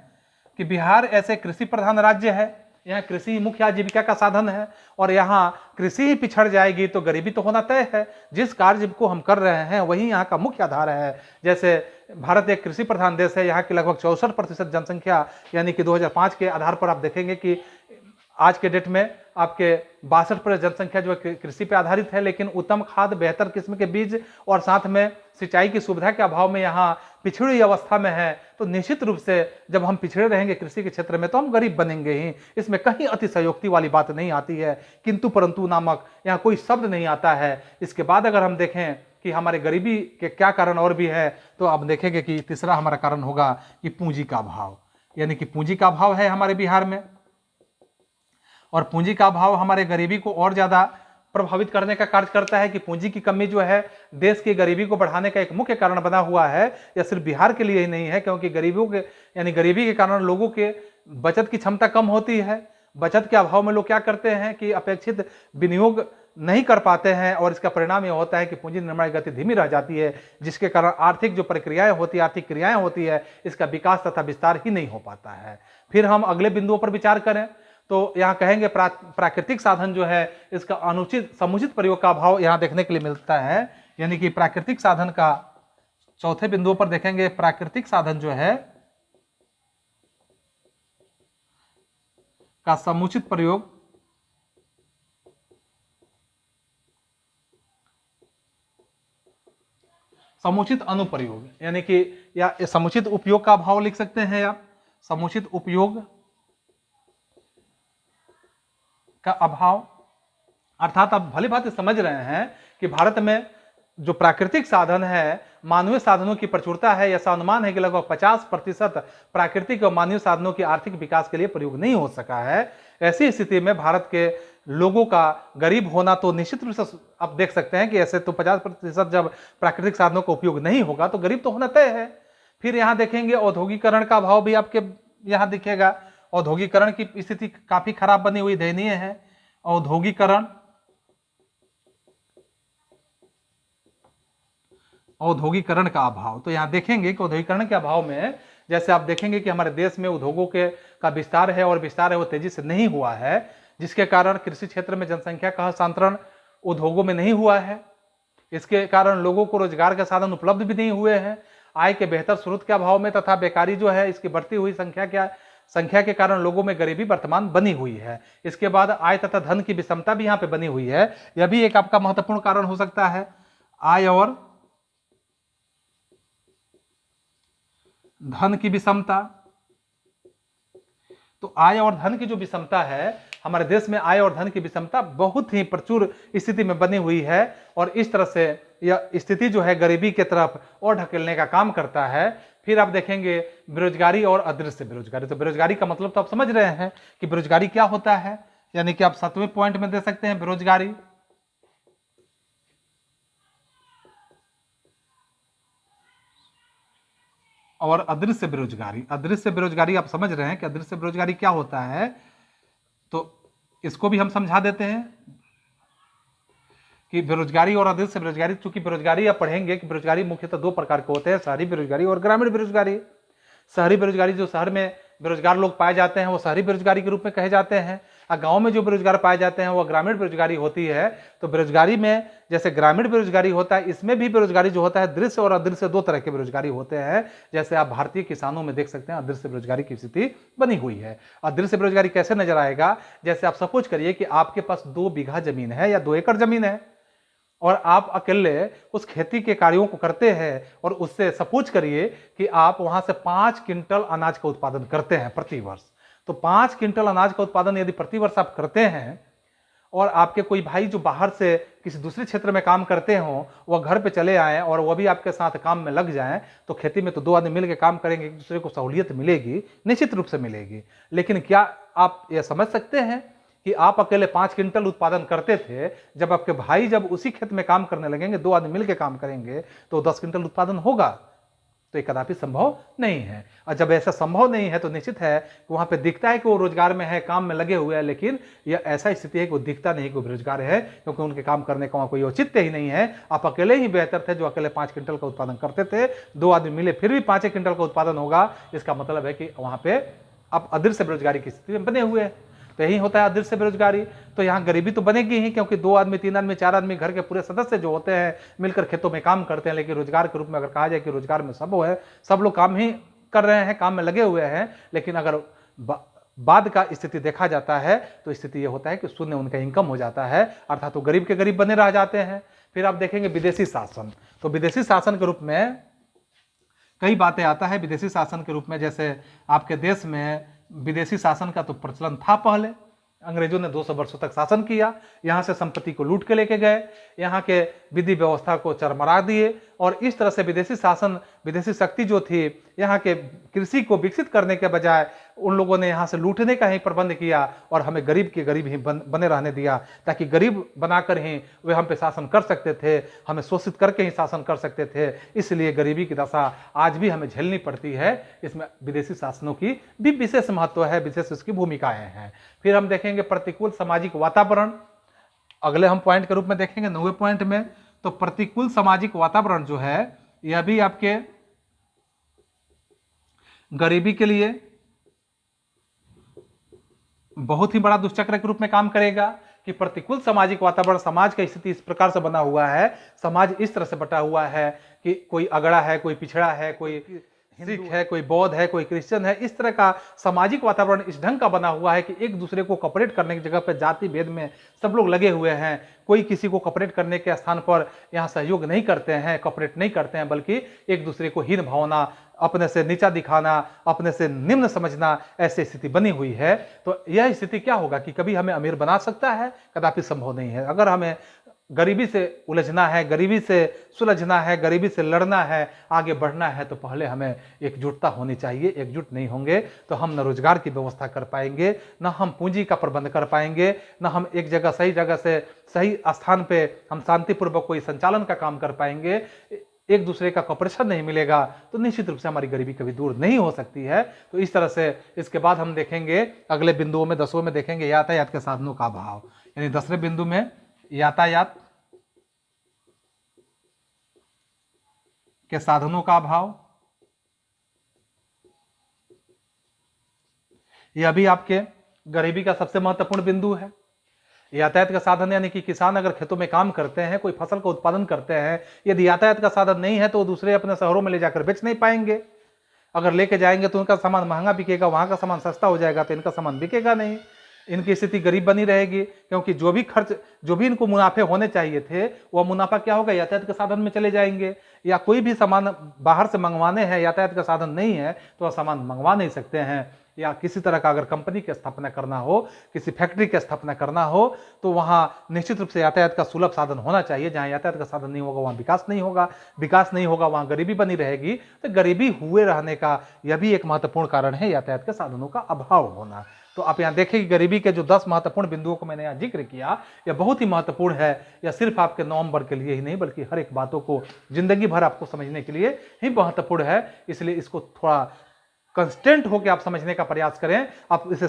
कि बिहार ऐसे कृषि प्रधान राज्य है, यहाँ कृषि मुख्य आजीविका का साधन है, और यहाँ कृषि ही पिछड़ जाएगी तो गरीबी तो होना तय है। जिस कार्य को हम कर रहे हैं वही यहाँ का मुख्य आधार है। जैसे भारत एक कृषि प्रधान देश है, यहाँ की लगभग 64% जनसंख्या, यानी कि 2005 के आधार पर आप देखेंगे कि आज के डेट में आपके 62% जनसंख्या जो है कृषि पे आधारित है। लेकिन उत्तम खाद, बेहतर किस्म के बीज और साथ में सिंचाई की सुविधा के अभाव में यहाँ पिछड़ी हुई अवस्था में है। तो निश्चित रूप से जब हम पिछड़े रहेंगे कृषि के क्षेत्र में तो हम गरीब बनेंगे ही, इसमें कहीं अतिशयोक्ति वाली बात नहीं आती है। किंतु परंतु नामक यहाँ कोई शब्द नहीं आता है। इसके बाद अगर हम देखें कि हमारे गरीबी के क्या कारण और भी है, तो आप देखेंगे कि तीसरा हमारा कारण होगा कि पूंजी का अभाव, यानी कि पूंजी का अभाव है हमारे बिहार में, और पूंजी का अभाव हमारे गरीबी को और ज्यादा प्रभावित करने का कार्य करता है। कि पूंजी की कमी जो है देश की गरीबी को बढ़ाने का एक मुख्य कारण बना हुआ है। यह सिर्फ बिहार के लिए ही नहीं है, क्योंकि गरीबी के कारण लोगों के बचत की क्षमता कम होती है। बचत के अभाव में लोग क्या करते हैं कि अपेक्षित विनियोग नहीं कर पाते हैं, और इसका परिणाम यह होता है कि पूंजी निर्माण गति धीमी रह जाती है, जिसके कारण आर्थिक जो प्रक्रियाएं होती है, आर्थिक क्रियाएं होती है, इसका विकास तथा विस्तार ही नहीं हो पाता है। फिर हम अगले बिंदुओं पर विचार करें तो यहाँ कहेंगे प्राकृतिक साधन जो है इसका अनुचित समुचित प्रयोग का अभाव यहाँ देखने के लिए मिलता है। यानी कि प्राकृतिक साधन का चौथे बिंदुओं पर देखेंगे, प्राकृतिक साधन जो है का समुचित प्रयोग समुचित अनुप्रयोग, यानी कि या समुचित उपयोग का अभाव लिख सकते हैं, या समुचित उपयोग का अभाव। अर्थात आप भली भांति समझ रहे हैं कि भारत में जो प्राकृतिक साधन है, मानवीय साधनों की प्रचुरता है। ऐसा अनुमान है कि लगभग 50% प्राकृतिक और मानवीय साधनों के आर्थिक विकास के लिए प्रयोग नहीं हो सका है। ऐसी स्थिति में भारत के लोगों का गरीब होना तो निश्चित रूप से आप देख सकते हैं कि ऐसे तो 50% जब प्राकृतिक साधनों का उपयोग नहीं होगा तो गरीब तो होना तय है। फिर यहाँ देखेंगे औद्योगिकरण का अभाव भी आपके यहाँ दिखेगा। औद्योगिकरण की स्थिति काफी खराब बनी हुई, दयनीय है। औद्योगिकरण औद्योगिकरण का अभाव। तो यहाँ देखेंगे कि औद्योगिकरण के अभाव में जैसे आप देखेंगे कि हमारे देश में उद्योगों के का विस्तार है और विस्तार है वो तेजी से नहीं हुआ है, जिसके कारण कृषि क्षेत्र में जनसंख्या का हस्तांतरण उद्योगों में नहीं हुआ है। इसके कारण लोगों को रोजगार के साधन उपलब्ध भी नहीं हुए हैं। आय के बेहतर स्रोत के अभाव में तथा बेकारी जो है इसकी बढ़ती हुई संख्या के कारण लोगों में गरीबी वर्तमान बनी हुई है। इसके बाद आय तथा धन की विषमता भी यहाँ पे बनी हुई है। यह भी एक आपका महत्वपूर्ण कारण हो सकता है, आय और धन की विषमता। तो आय और धन की जो विषमता है, हमारे देश में आय और धन की विषमता बहुत ही प्रचुर स्थिति में बनी हुई है और इस तरह से यह स्थिति जो है गरीबी की तरफ और ढकेलने का काम करता है। फिर आप देखेंगे बेरोजगारी और अदृश्य बेरोजगारी। तो बेरोजगारी का मतलब तो आप समझ रहे हैं कि बेरोजगारी क्या होता है, यानी कि आप 7वें पॉइंट में दे सकते हैं बेरोजगारी। और अदृश्य बेरोजगारी, अदृश्य बेरोजगारी आप समझ रहे हैं कि अदृश्य बेरोजगारी क्या होता है, तो इसको भी हम समझा देते हैं कि बेरोजगारी और अदृश्य बेरोजगारी। चूंकि बेरोजगारी आप पढ़ेंगे कि बेरोजगारी मुख्यतः 2 प्रकार के होते हैं, शहरी बेरोजगारी और ग्रामीण बेरोजगारी। शहरी बेरोजगारी, जो शहर में बेरोजगार लोग पाए जाते हैं वो शहरी बेरोजगारी के रूप में कहे जाते हैं, और गांव में जो बेरोजगार पाए जाते हैं वो ग्रामीण बेरोजगारी होती है। तो बेरोजगारी में जैसे ग्रामीण बेरोजगारी होता है, इसमें भी बेरोजगारी जो होता है दृश्य और अदृश्य 2 तरह के बेरोजगारी होते हैं। जैसे आप भारतीय किसानों में देख सकते हैं अदृश्य बेरोजगारी की स्थिति बनी हुई है। अदृश्य बेरोजगारी कैसे नजर आएगा, जैसे आप सपोज करिए कि आपके पास 2 बीघा जमीन है या 2 एकड़ जमीन है और आप अकेले उस खेती के कार्यों को करते हैं और उससे सपोज करिए कि आप वहां से 5 क्विंटल अनाज का उत्पादन करते हैं प्रति वर्ष। तो 5 क्विंटल अनाज का उत्पादन यदि प्रति वर्ष आप करते हैं और आपके कोई भाई जो बाहर से किसी दूसरे क्षेत्र में काम करते हों वह घर पे चले आए और वह भी आपके साथ काम में लग जाएं, तो खेती में तो 2 आदमी मिलकर काम करेंगे, एक दूसरे को सहूलियत मिलेगी, निश्चित रूप से मिलेगी। लेकिन क्या आप यह समझ सकते हैं कि आप अकेले 5 क्विंटल उत्पादन करते थे, जब आपके भाई जब उसी खेत में काम करने लगेंगे, 2 आदमी मिलकर काम करेंगे तो 10 क्विंटल उत्पादन होगा? तो ये कदापि संभव नहीं है। और जब ऐसा संभव नहीं है तो निश्चित है कि वहां पे दिखता है कि वो रोजगार में है, काम में लगे हुए हैं, लेकिन यह ऐसा स्थिति है कि वो दिखता नहीं कि वो बेरोजगार है, क्योंकि उनके काम करने का वहां कोई औचित्य ही नहीं है। आप अकेले ही बेहतर थे जो अकेले 5 क्विंटल का उत्पादन करते थे, 2 आदमी मिले फिर भी 5 क्विंटल का उत्पादन होगा। इसका मतलब है कि वहां पे आप अदृश्य बेरोजगारी की स्थिति में बने हुए हैं। तो यही होता है अदृश्य बेरोजगारी। तो यहाँ गरीबी तो बनेगी ही, क्योंकि 2 आदमी 3 आदमी 4 आदमी घर के पूरे सदस्य जो होते हैं मिलकर खेतों में काम करते हैं। लेकिन रोजगार के रूप में अगर कहा जाए कि रोजगार में सब है, सब लोग काम ही कर रहे हैं, काम में लगे हुए हैं, लेकिन अगर बाद का स्थिति देखा जाता है तो स्थिति यह होता है कि शून्य उनका इनकम हो जाता है, अर्थात वो गरीब के गरीब बने रह जाते हैं। फिर आप देखेंगे विदेशी शासन। तो विदेशी शासन के रूप में कई बातें आता है विदेशी शासन के रूप में। जैसे आपके देश में विदेशी शासन का तो प्रचलन था पहले, अंग्रेजों ने 200 वर्षों तक शासन किया, यहाँ से संपत्ति को लूट के लेके गए, यहाँ के विधि व्यवस्था को चरमरा दिए, और इस तरह से विदेशी शासन, विदेशी शक्ति जो थी यहाँ के कृषि को विकसित करने के बजाय उन लोगों ने यहाँ से लूटने का ही प्रबंध किया और हमें गरीब के गरीब ही बने रहने दिया, ताकि गरीब बनाकर ही वे हम पे शासन कर सकते थे, हमें शोषित करके ही शासन कर सकते थे। इसलिए गरीबी की दशा आज भी हमें झेलनी पड़ती है। इसमें विदेशी शासनों की भी विशेष महत्व है, विशेष उसकी भूमिकाएं हैं। फिर हम देखेंगे प्रतिकूल सामाजिक वातावरण, अगले हम पॉइंट के रूप में देखेंगे 9वें पॉइंट में। तो प्रतिकूल सामाजिक वातावरण जो है यह भी आपके गरीबी के लिए बहुत ही बड़ा दुष्चक्र के रूप में काम करेगा। कि प्रतिकूल सामाजिक वातावरण, समाज का स्थिति इस प्रकार से बना हुआ है, समाज इस तरह से बटा हुआ है कि कोई अगड़ा है, कोई पिछड़ा है, कोई सिख है, कोई बौद्ध है, कोई क्रिश्चियन है। इस तरह का सामाजिक वातावरण इस ढंग का बना हुआ है कि एक दूसरे को कॉपरेट करने की जगह पर जाति भेद में सब लोग लगे हुए हैं। कोई किसी को कॉपरेट करने के स्थान पर यहाँ सहयोग नहीं करते हैं, कॉपरेट नहीं करते हैं, बल्कि एक दूसरे को हीन भावना, अपने से नीचा दिखाना, अपने से निम्न समझना, ऐसी स्थिति बनी हुई है। तो यह स्थिति क्या होगा कि कभी हमें अमीर बना सकता है? कदापि संभव नहीं है। अगर हमें गरीबी से उलझना है, गरीबी से सुलझना है, गरीबी से लड़ना है, आगे बढ़ना है, तो पहले हमें एकजुटता होनी चाहिए। एकजुट नहीं होंगे तो हम न रोजगार की व्यवस्था कर पाएंगे, न हम पूंजी का प्रबंध कर पाएंगे, न हम एक जगह से सही स्थान पे हम शांतिपूर्वक कोई संचालन का काम कर पाएंगे। एक दूसरे का कॉपरेशन नहीं मिलेगा तो निश्चित रूप से हमारी गरीबी कभी दूर नहीं हो सकती है। तो इस तरह से इसके बाद हम देखेंगे अगले बिंदुओं में 10वें में देखेंगे यातायात के साधनों का अभाव। यानी 10वें बिंदु में यातायात के साधनों का अभाव, यह भी आपके गरीबी का सबसे महत्वपूर्ण बिंदु है। यातायात का साधन यानी कि किसान अगर खेतों में काम करते हैं, कोई फसल का उत्पादन करते हैं, यदि यातायात का साधन नहीं है तो वो दूसरे अपने शहरों में ले जाकर बेच नहीं पाएंगे। अगर लेके जाएंगे तो उनका सामान महंगा बिकेगा, वहां का सामान सस्ता हो जाएगा तो इनका सामान बिकेगा नहीं, इनकी स्थिति गरीब बनी रहेगी, क्योंकि जो भी इनको मुनाफे होने चाहिए थे वह मुनाफा क्या होगा, यातायात के साधन में चले जाएंगे। या कोई भी सामान बाहर से मंगवाने हैं, यातायात का साधन नहीं है तो वह सामान मंगवा नहीं सकते हैं। या किसी तरह का अगर कंपनी की स्थापना करना हो, किसी फैक्ट्री की स्थापना करना हो, तो वहां निश्चित रूप से यातायात का सुलभ साधन होना चाहिए। जहां यातायात का साधन नहीं होगा वहां विकास नहीं होगा, विकास नहीं होगा वहां गरीबी बनी रहेगी। तो गरीबी हुए रहने का यह भी एक महत्वपूर्ण कारण है, यातायात के साधनों का अभाव होना। तो आप यहाँ देखें कि गरीबी के जो 10 महत्वपूर्ण बिंदुओं को मैंने यहाँ जिक्र किया, यह बहुत ही महत्वपूर्ण है। यह सिर्फ आपके नवंबर के लिए ही नहीं बल्कि हर एक बातों को जिंदगी भर आपको समझने के लिए ही महत्वपूर्ण है। इसलिए इसको थोड़ा कंस्टेंट होकर आप समझने का प्रयास करें, आप इसे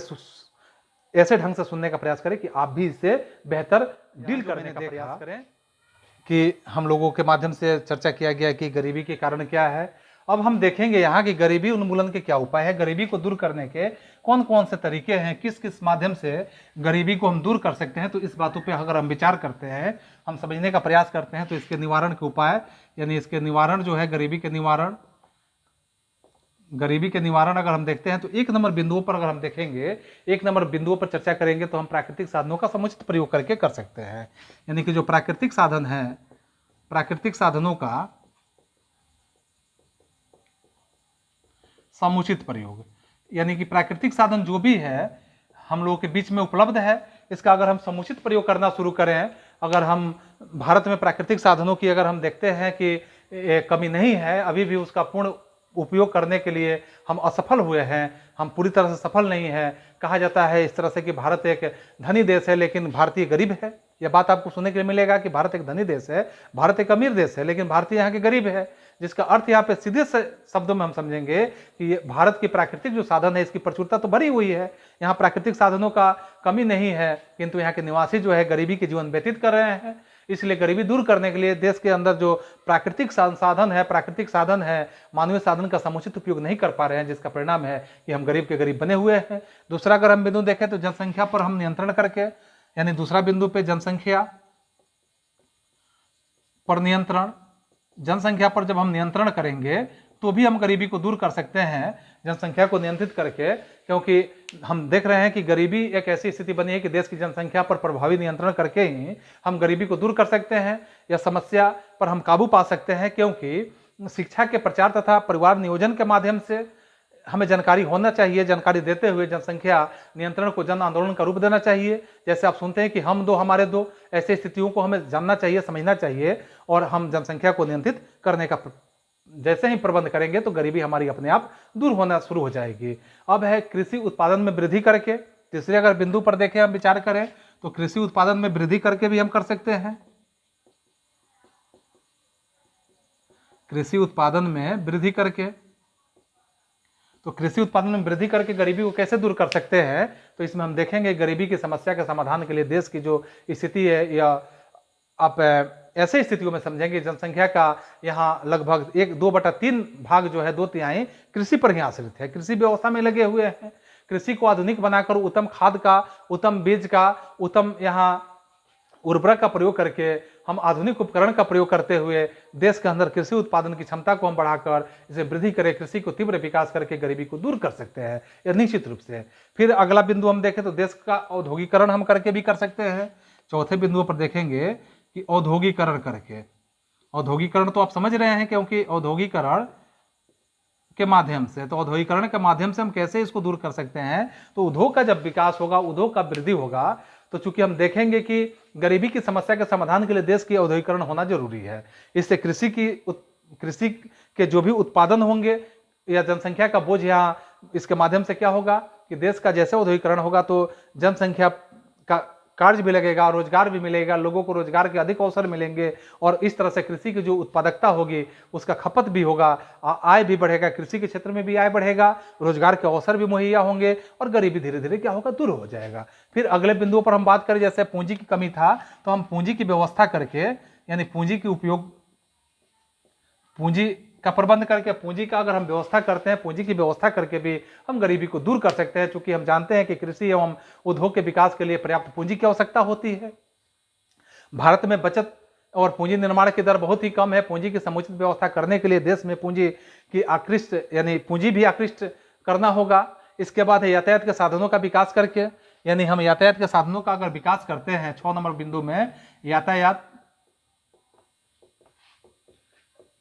ऐसे ढंग से सुनने का प्रयास करें कि आप भी इससे बेहतर डील करने का प्रयास करें। कि हम लोगों के माध्यम से चर्चा किया गया कि गरीबी के कारण क्या है। अब हम देखेंगे यहाँ की गरीबी उन्मूलन के क्या उपाय है, गरीबी को दूर करने के कौन कौन से तरीके हैं, किस किस माध्यम से गरीबी को हम दूर कर सकते हैं। तो इस बातों पे अगर हम विचार करते हैं, हम समझने का प्रयास करते हैं, तो इसके निवारण के उपाय यानी इसके निवारण जो है, गरीबी के निवारण अगर हम देखते हैं तो एक नंबर बिंदुओं पर अगर हम देखेंगे, एक नंबर बिंदुओं पर चर्चा करेंगे तो हम प्राकृतिक साधनों का समुचित प्रयोग करके कर सकते हैं। यानी कि जो प्राकृतिक साधन है, प्राकृतिक साधनों का समुचित प्रयोग, यानी कि प्राकृतिक साधन जो भी है हम लोगों के बीच में उपलब्ध है, इसका अगर हम समुचित प्रयोग करना शुरू करें। अगर हम भारत में प्राकृतिक साधनों की अगर हम देखते हैं कि कमी नहीं है, अभी भी उसका पूर्ण उपयोग करने के लिए हम असफल हुए हैं, हम पूरी तरह से सफल नहीं है। कहा जाता है इस तरह से कि भारत एक धनी देश है लेकिन भारतीय गरीब है। यह बात आपको सुनने के लिए मिलेगा कि भारत एक धनी देश है, भारत एक अमीर देश है, लेकिन भारतीय यहाँ के गरीब है। जिसका अर्थ यहाँ पे सीधे से शब्दों में हम समझेंगे कि भारत की प्राकृतिक जो साधन है इसकी प्रचुरता तो भरी हुई है, यहाँ प्राकृतिक साधनों का कमी नहीं है, किंतु यहाँ के निवासी जो है गरीबी के जीवन व्यतीत कर रहे हैं। इसलिए गरीबी दूर करने के लिए देश के अंदर जो प्राकृतिक साधन है, मानवीय साधन का समुचित उपयोग नहीं कर पा रहे हैं, जिसका परिणाम है कि हम गरीब के गरीब बने हुए हैं। दूसरा अगर हम बिंदु देखें तो जनसंख्या पर हम नियंत्रण करके, यानी दूसरा बिंदु पे जनसंख्या पर जब हम नियंत्रण करेंगे तो भी हम गरीबी को दूर कर सकते हैं, जनसंख्या को नियंत्रित करके। क्योंकि हम देख रहे हैं कि गरीबी एक ऐसी स्थिति बनी है कि देश की जनसंख्या पर प्रभावी नियंत्रण करके ही हम गरीबी को दूर कर सकते हैं, या समस्या पर हम काबू पा सकते हैं। क्योंकि शिक्षा के प्रचार तथा परिवार नियोजन के माध्यम से हमें जानकारी होना चाहिए, जानकारी देते हुए जनसंख्या नियंत्रण को जन आंदोलन का रूप देना चाहिए। जैसे आप सुनते हैं कि हम दो हमारे दो, ऐसे स्थितियों को हमें जानना चाहिए, समझना चाहिए, और हम जनसंख्या को नियंत्रित करने का जैसे ही प्रबंध करेंगे तो गरीबी हमारी अपने आप दूर होना शुरू हो जाएगी। अब है कृषि उत्पादन में वृद्धि करके, तीसरे अगर बिंदु पर देखें हम विचार करें तो कृषि उत्पादन में वृद्धि करके भी हम कर सकते हैं। कृषि उत्पादन में वृद्धि करके, तो कृषि उत्पादन में वृद्धि करके गरीबी को कैसे दूर कर सकते हैं, तो इसमें हम देखेंगे गरीबी की समस्या के समाधान के लिए देश की जो स्थिति है, या आप ऐसे स्थितियों में समझेंगे जनसंख्या का यहाँ लगभग 1/2/3 भाग जो है, 2/3 कृषि पर ही आश्रित है, कृषि व्यवस्था में लगे हुए हैं। कृषि को आधुनिक बनाकर उत्तम खाद का, उत्तम बीज का, उत्तम यहाँ उर्वरक का प्रयोग करके, हम आधुनिक उपकरण का प्रयोग करते हुए देश के अंदर कृषि उत्पादन की क्षमता को हम बढ़ाकर इसे वृद्धि करें, कृषि को तीव्र विकास करके गरीबी को दूर कर सकते हैं, यह निश्चित रूप से। फिर अगला बिंदु हम देखें तो देश का औद्योगिकरण हम करके भी कर सकते हैं। चौथे बिंदु पर देखेंगे कि औद्योगिकरण करके, औद्योगिकरण तो आप समझ रहे हैं, क्योंकि औद्योगिकरण के माध्यम से, तो औद्योगिकरण के माध्यम से हम कैसे इसको दूर कर सकते हैं, तो उद्योग का जब विकास होगा, उद्योग का वृद्धि होगा, तो चूंकि हम देखेंगे कि गरीबी की समस्या के समाधान के लिए देश की औद्योगिकरण होना जरूरी है। इससे कृषि के जो भी उत्पादन होंगे या जनसंख्या का बोझ यहाँ इसके माध्यम से क्या होगा कि देश का जैसे औद्योगिकरण होगा तो जनसंख्या का कार्य भी लगेगा, रोजगार भी मिलेगा, लोगों को रोजगार के अधिक अवसर मिलेंगे, और इस तरह से कृषि की जो उत्पादकता होगी उसका खपत भी होगा, आय भी बढ़ेगा, कृषि के क्षेत्र में भी आय बढ़ेगा, रोजगार के अवसर भी मुहैया होंगे, और गरीबी धीरे धीरे क्या होगा, दूर हो जाएगा। फिर अगले बिंदुओं पर हम बात करें, जैसे पूंजी की कमी था, तो हम पूंजी की व्यवस्था करके, यानी पूंजी का प्रबंध करके, पूंजी का अगर हम व्यवस्था करते हैं, पूंजी की व्यवस्था करके भी हम गरीबी को दूर कर सकते हैं। चूंकि हम जानते हैं कि कृषि एवं उद्योग के विकास के लिए पर्याप्त पूंजी की आवश्यकता होती है। भारत में बचत और पूंजी निर्माण की दर बहुत ही कम है। पूंजी की समुचित व्यवस्था करने के लिए देश में पूंजी की आकृष्ट यानी पूंजी भी आकृष्ट करना होगा। इसके बाद है यातायात के साधनों का विकास करके, यानी हम यातायात के साधनों का अगर विकास करते हैं 6 नंबर बिंदु में, यातायात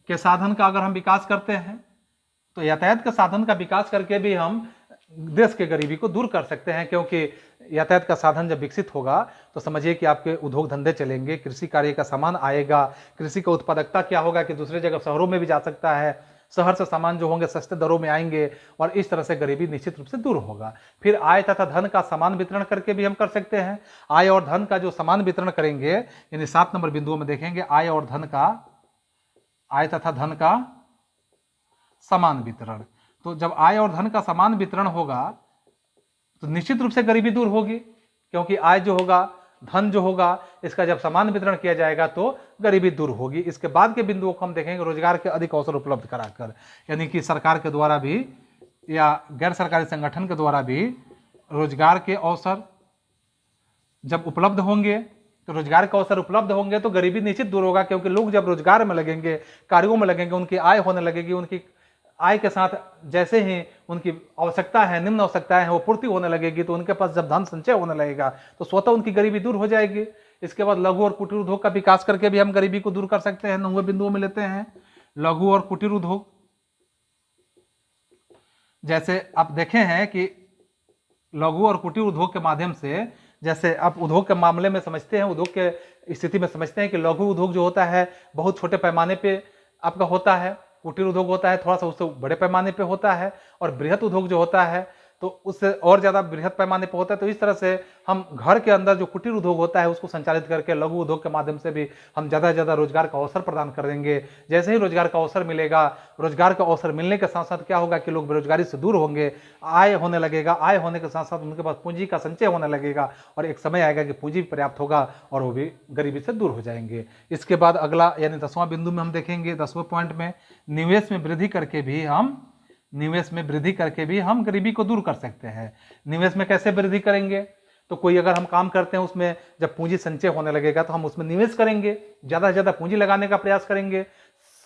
के साधन का अगर हम विकास करते हैं तो यातायात के साधन का विकास करके भी हम देश के गरीबी को दूर कर सकते हैं। क्योंकि यातायात का साधन जब विकसित होगा तो समझिए कि आपके उद्योग धंधे चलेंगे, कृषि कार्य का सामान आएगा, कृषि का उत्पादकता क्या होगा कि दूसरे जगह शहरों में भी जा सकता है, शहर से सामान जो होंगे सस्ते दरों में आएंगे और इस तरह से गरीबी निश्चित रूप से दूर होगा। फिर आय तथा धन का समान वितरण करके भी हम कर सकते हैं। आय और धन का जो समान वितरण करेंगे, यानी 7 नंबर बिंदुओं में देखेंगे आय और धन का, आय तथा धन का समान वितरण। तो जब आय और धन का समान वितरण होगा तो निश्चित रूप से गरीबी दूर होगी। क्योंकि आय जो होगा, धन जो होगा, इसका जब समान वितरण किया जाएगा तो गरीबी दूर होगी। इसके बाद के बिंदुओं को हम देखेंगे रोजगार के अधिक अवसर उपलब्ध कराकर, यानी कि सरकार के द्वारा भी या गैर सरकारी संगठन के द्वारा भी रोजगार के अवसर जब उपलब्ध होंगे, तो रोजगार के अवसर उपलब्ध होंगे तो गरीबी निश्चित दूर होगा। क्योंकि लोग जब रोजगार में लगेंगे, कार्यों में लगेंगे, उनकी आय होने लगेगी, उनकी आय के साथ जैसे ही उनकी आवश्यकता है, निम्न आवश्यकताएं हैं, वो पूर्ति होने लगेगी, तो उनके पास जब धन संचय होने लगेगा तो स्वतः उनकी गरीबी दूर हो जाएगी। इसके बाद लघु और कुटीर उद्योग का विकास करके भी हम गरीबी को दूर कर सकते हैं। 9वें बिंदुओं में लेते हैं लघु और कुटीर उद्योग। जैसे आप देखे हैं कि लघु और कुटीर उद्योग के माध्यम से, जैसे आप उद्योग के मामले में समझते हैं, उद्योग के स्थिति में समझते हैं कि लघु उद्योग जो होता है बहुत छोटे पैमाने पे आपका होता है, कुटीर उद्योग होता है थोड़ा सा उससे बड़े पैमाने पे होता है, और बृहत उद्योग जो होता है तो उससे और ज़्यादा बृहत पैमाने पे होता है। तो इस तरह से हम घर के अंदर जो कुटीर उद्योग होता है उसको संचालित करके लघु उद्योग के माध्यम से भी हम ज़्यादा से ज़्यादा रोजगार का अवसर प्रदान कर देंगे। जैसे ही रोजगार का अवसर मिलेगा, रोजगार का अवसर मिलने के साथ साथ क्या होगा कि लोग बेरोजगारी से दूर होंगे, आय होने लगेगा, आय होने के साथ साथ उनके पास पूंजी का संचय होने लगेगा, और एक समय आएगा कि पूंजी भी पर्याप्त होगा और वो भी गरीबी से दूर हो जाएंगे। इसके बाद अगला यानी 10वां बिंदु में हम देखेंगे, 10वें पॉइंट में निवेश में वृद्धि करके भी हम गरीबी को दूर कर सकते हैं। निवेश में कैसे वृद्धि करेंगे? तो कोई अगर हम काम करते हैं उसमें जब पूंजी संचय होने लगेगा तो हम उसमें निवेश करेंगे, ज़्यादा से ज़्यादा पूंजी लगाने का प्रयास करेंगे।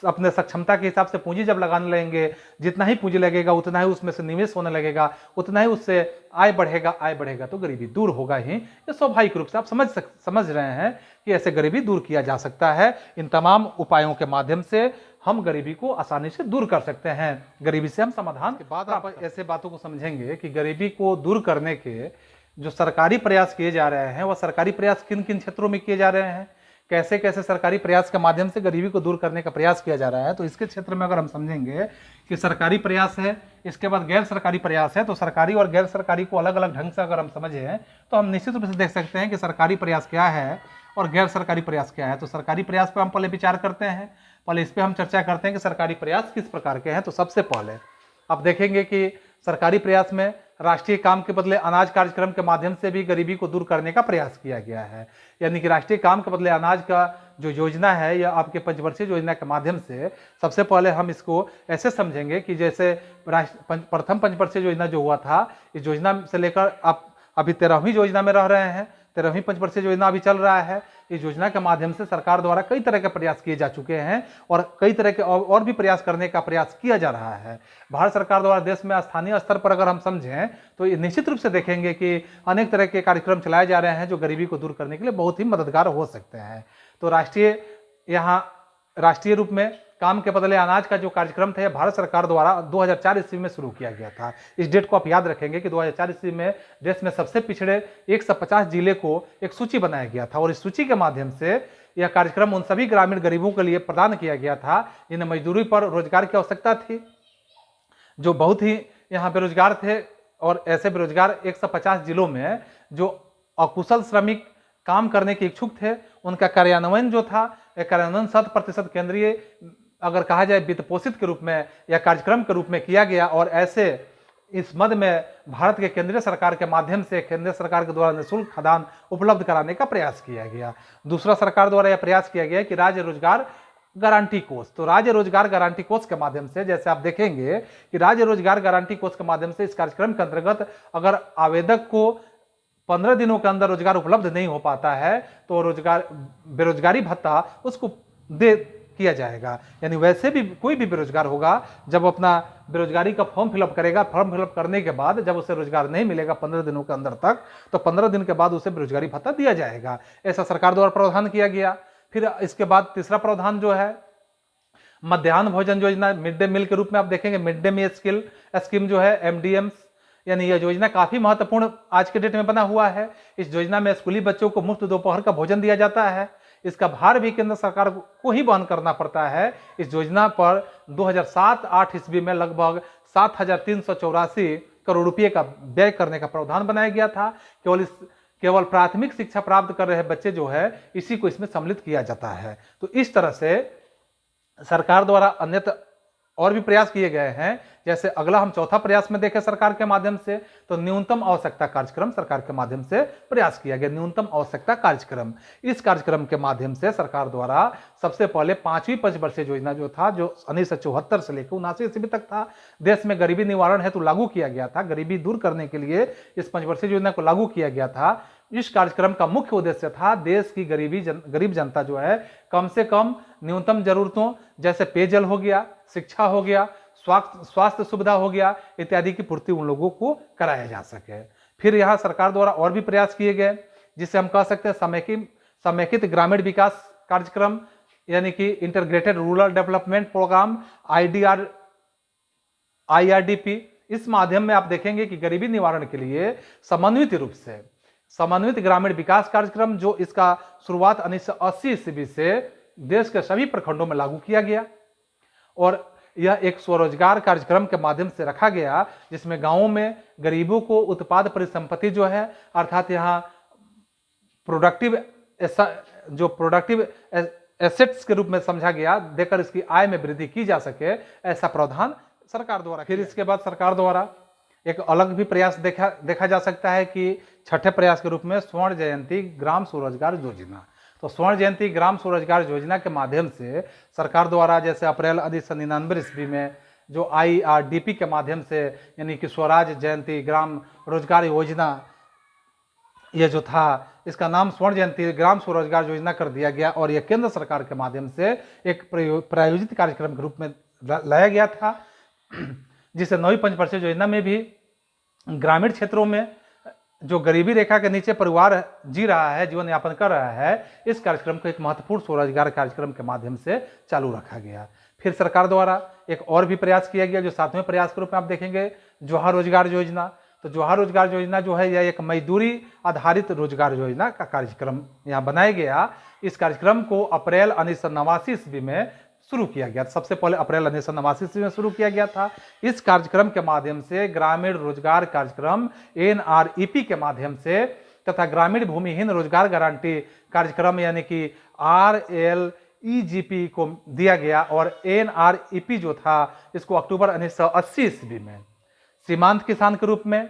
अपने सक्षमता के हिसाब से पूंजी जब लगाने लगेंगे, जितना ही पूंजी लगेगा उतना ही उसमें से निवेश होने लगेगा, उतना ही उससे आय बढ़ेगा तो गरीबी दूर होगा ही। ये स्वाभाविक रूप से आप समझ रहे हैं कि ऐसे गरीबी दूर किया जा सकता है। इन तमाम उपायों के माध्यम से हम गरीबी को आसानी से दूर कर सकते हैं, गरीबी से हम समाधान के बाद आप ऐसे बातों को समझेंगे कि गरीबी को दूर करने के जो सरकारी प्रयास किए जा रहे हैं, वह सरकारी प्रयास किन किन क्षेत्रों में किए जा रहे हैं, कैसे कैसे सरकारी प्रयास के माध्यम से गरीबी को दूर करने का प्रयास किया जा रहा है। तो इसके क्षेत्र में अगर हम समझेंगे कि सरकारी प्रयास है, इसके बाद गैर सरकारी प्रयास है, तो सरकारी और गैर सरकारी को अलग अलग ढंग से अगर हम समझें तो हम निश्चित रूप से देख सकते हैं कि सरकारी प्रयास क्या है और गैर सरकारी प्रयास क्या है। तो सरकारी प्रयास पर हम पहले विचार करते हैं, पहले इस पर हम चर्चा करते हैं कि सरकारी प्रयास किस प्रकार के हैं। तो सबसे पहले आप देखेंगे कि सरकारी प्रयास में राष्ट्रीय काम के बदले अनाज कार्यक्रम के माध्यम से भी गरीबी को दूर करने का प्रयास किया गया है। यानी कि राष्ट्रीय काम के बदले अनाज का जो योजना है या आपके पंचवर्षीय योजना के माध्यम से सबसे पहले हम इसको ऐसे समझेंगे कि जैसे प्रथम पंचवर्षीय योजना जो हुआ था, इस योजना से लेकर आप अभी 13वीं योजना में रह रहे हैं, 13वीं पंचवर्षीय योजना अभी चल रहा है। इस योजना के माध्यम से सरकार द्वारा कई तरह के प्रयास किए जा चुके हैं और कई तरह के और भी प्रयास करने का प्रयास किया जा रहा है। भारत सरकार द्वारा देश में स्थानीय स्तर पर अगर हम समझें तो ये निश्चित रूप से देखेंगे कि अनेक तरह के कार्यक्रम चलाए जा रहे हैं जो गरीबी को दूर करने के लिए बहुत ही मददगार हो सकते हैं। तो राष्ट्रीय रूप में काम के बदले अनाज का जो कार्यक्रम था, भारत सरकार द्वारा 2004 ईस्वी में शुरू किया गया था। इस डेट को आप याद रखेंगे कि 2004 ईस्वी में देश में सबसे पिछड़े 150 जिले को एक सूची बनाया गया था और इस सूची के माध्यम से यह कार्यक्रम उन सभी ग्रामीण गरीबों के लिए प्रदान किया गया था जिन्हें मजदूरी पर रोजगार की आवश्यकता थी, जो बहुत ही यहाँ बेरोजगार थे। और ऐसे बेरोजगार 150 जिलों में जो अकुशल श्रमिक काम करने के इच्छुक थे, उनका कार्यान्वयन जो था, कार्यान्वयन 100% केंद्रीय अगर कहा जाए वित्त पोषित के रूप में या कार्यक्रम के रूप में किया गया। और ऐसे इस मद में भारत के केंद्रीय सरकार के माध्यम से केंद्र सरकार के द्वारा निःशुल्क खाद्यान्न उपलब्ध कराने का प्रयास किया गया। दूसरा, सरकार द्वारा यह प्रयास किया गया कि राज्य रोजगार गारंटी कोष। तो राज्य रोजगार गारंटी कोष के माध्यम से, जैसे आप देखेंगे कि राज्य रोजगार गारंटी कोष के माध्यम से इस कार्यक्रम के अंतर्गत अगर आवेदक को 15 दिनों के अंदर रोजगार उपलब्ध नहीं हो पाता है तो रोजगार बेरोजगारी भत्ता उसको दे किया जाएगा। यानी वैसे भी कोई भी बेरोजगार होगा, जब अपना बेरोजगारी का फॉर्म फिलअप करेगा, फॉर्म फिलअप करने के बाद जब उसे रोजगार नहीं मिलेगा 15 दिनों के अंदर तक, तो 15 दिन के बाद उसे बेरोजगारी भत्ता दिया जाएगा। ऐसा सरकार द्वारा प्रावधान किया गया। फिर इसके बाद तीसरा प्रावधान जो है मध्याह्न भोजन योजना, मिड डे मील के रूप में आप देखेंगे मिड डे मील स्कीम जो है एमडीएम, यानी यह योजना काफी महत्वपूर्ण आज के डेट में बना हुआ है। इस योजना में स्कूली बच्चों को मुफ्त दोपहर का भोजन दिया जाता है। इसका भार भी केंद्र सरकार को ही वहन करना पड़ता है। इस योजना पर 2007-8 ईस्वी में लगभग 7,384 करोड़ रुपए का व्यय करने का प्रावधान बनाया गया था। केवल प्राथमिक शिक्षा प्राप्त कर रहे बच्चे जो है इसी को इसमें सम्मिलित किया जाता है। तो इस तरह से सरकार द्वारा अन्यत्र और भी प्रयास किए गए हैं। जैसे अगला हम चौथा प्रयास में देखें सरकार के माध्यम से, तो न्यूनतम आवश्यकता कार्यक्रम सरकार के माध्यम से प्रयास किया गया। न्यूनतम आवश्यकता कार्यक्रम, इस कार्यक्रम के माध्यम से सरकार द्वारा सबसे पहले 5वीं पंचवर्षीय योजना जो था, जो 1974 से लेकर 79 ईस्वी तक था, देश में गरीबी निवारण हेतु लागू किया गया था। गरीबी दूर करने के लिए इस पंचवर्षीय योजना को लागू किया गया था। इस कार्यक्रम का मुख्य उद्देश्य था देश की गरीब जनता जो है कम से कम न्यूनतम जरूरतों जैसे पेयजल हो गया, शिक्षा हो गया, स्वास्थ्य सुविधा हो गया इत्यादि की पूर्ति उन लोगों को कराया जा सके। फिर यहाँ सरकार द्वारा और भी प्रयास किए गए, जिसे हम कह सकते हैं समेकित ग्रामीण विकास कार्यक्रम, यानी कि integrated rural development programme IRDP। इस माध्यम में आप देखेंगे कि गरीबी निवारण के लिए समन्वित ग्रामीण विकास कार्यक्रम, जो इसका शुरुआत 1980 ईस्वी से देश के सभी प्रखंडों में लागू किया गया और यह एक स्वरोजगार कार्यक्रम के माध्यम से रखा गया, जिसमें गांवों में गरीबों को उत्पाद परिसंपत्ति जो है, अर्थात यहाँ प्रोडक्टिव एसेट्स के रूप में समझा गया, देकर इसकी आय में वृद्धि की जा सके, ऐसा प्रावधान सरकार द्वारा। फिर इसके बाद सरकार द्वारा एक अलग भी प्रयास देखा जा सकता है कि छठे प्रयास के रूप में स्वर्ण जयंती ग्राम स्वरोजगार योजना। तो स्वर्ण जयंती ग्राम स्वरोजगार योजना के माध्यम से सरकार द्वारा जैसे अप्रैल 1999 ईस्वी में जो IRDP के माध्यम से, यानी कि स्वराज जयंती ग्राम रोजगार योजना, ये जो था इसका नाम स्वर्ण जयंती ग्राम स्वरोजगार योजना कर दिया गया और यह केंद्र सरकार के माध्यम से एक प्रायोजित कार्यक्रम के रूप में लाया गया था, जिसे 9वीं पंचवर्षीय योजना में भी ग्रामीण क्षेत्रों में जो गरीबी रेखा के नीचे परिवार जी रहा है, जीवन यापन कर रहा है, इस कार्यक्रम को एक महत्वपूर्ण स्वरोजगार कार्यक्रम के माध्यम से चालू रखा गया। फिर सरकार द्वारा एक और भी प्रयास किया गया, जो 7वें प्रयास के रूप में आप देखेंगे जोहा रोजगार योजना। तो जोहा रोजगार योजना जो है यह एक मजदूरी आधारित रोजगार योजना का कार्यक्रम यहाँ बनाया गया। इस कार्यक्रम को अप्रैल 1989 ईस्वी में शुरू किया गया। सबसे पहले अप्रैल 1989 ईस्वी में शुरू किया गया था। इस कार्यक्रम के माध्यम से ग्रामीण रोजगार कार्यक्रम NREP के माध्यम से तथा ग्रामीण भूमिहीन रोजगार गारंटी कार्यक्रम यानी कि RLEGP को दिया गया और NREP जो था इसको अक्टूबर 1980 ईस्वी में सीमांत किसान के रूप में,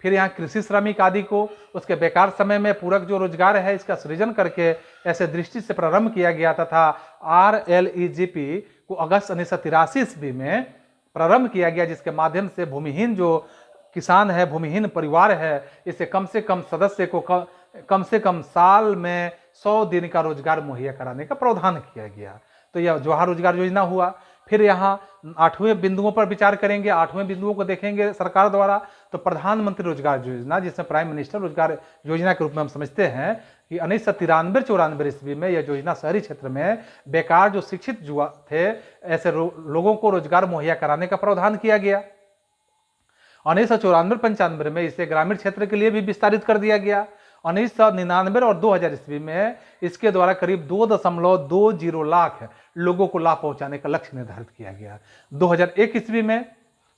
फिर यहाँ कृषि श्रमिक आदि को उसके बेकार समय में पूरक जो रोजगार है इसका सृजन करके ऐसे दृष्टि से प्रारंभ किया गया तथा RLEGP को अगस्त 1983 ईस्वी में प्रारंभ किया गया, जिसके माध्यम से भूमिहीन जो किसान है, भूमिहीन परिवार है, इसे कम से कम सदस्य को कम से कम साल में 100 दिन का रोजगार मुहैया कराने का प्रावधान किया गया। तो यह जोहा रोजगार योजना हुआ। फिर यहाँ 8वें बिंदुओं पर विचार करेंगे। 8वें बिंदुओं को देखेंगे सरकार द्वारा, तो प्रधानमंत्री रोजगार योजना, जिसमें प्राइम मिनिस्टर रोजगार योजना के रूप में हम समझते हैं कि 1993-94 ईस्वी में यह योजना शहरी क्षेत्र में बेकार जो शिक्षित युवा थे ऐसे लोगों को रोजगार मुहैया कराने का प्रावधान किया गया। 1994-95 में इसे ग्रामीण क्षेत्र के लिए भी विस्तारित कर दिया गया। 1999 और 2000 ईस्वी में इसके द्वारा करीब 2.20 लाख लोगों को लाभ पहुंचाने का लक्ष्य निर्धारित किया गया। 2001 ईस्वी में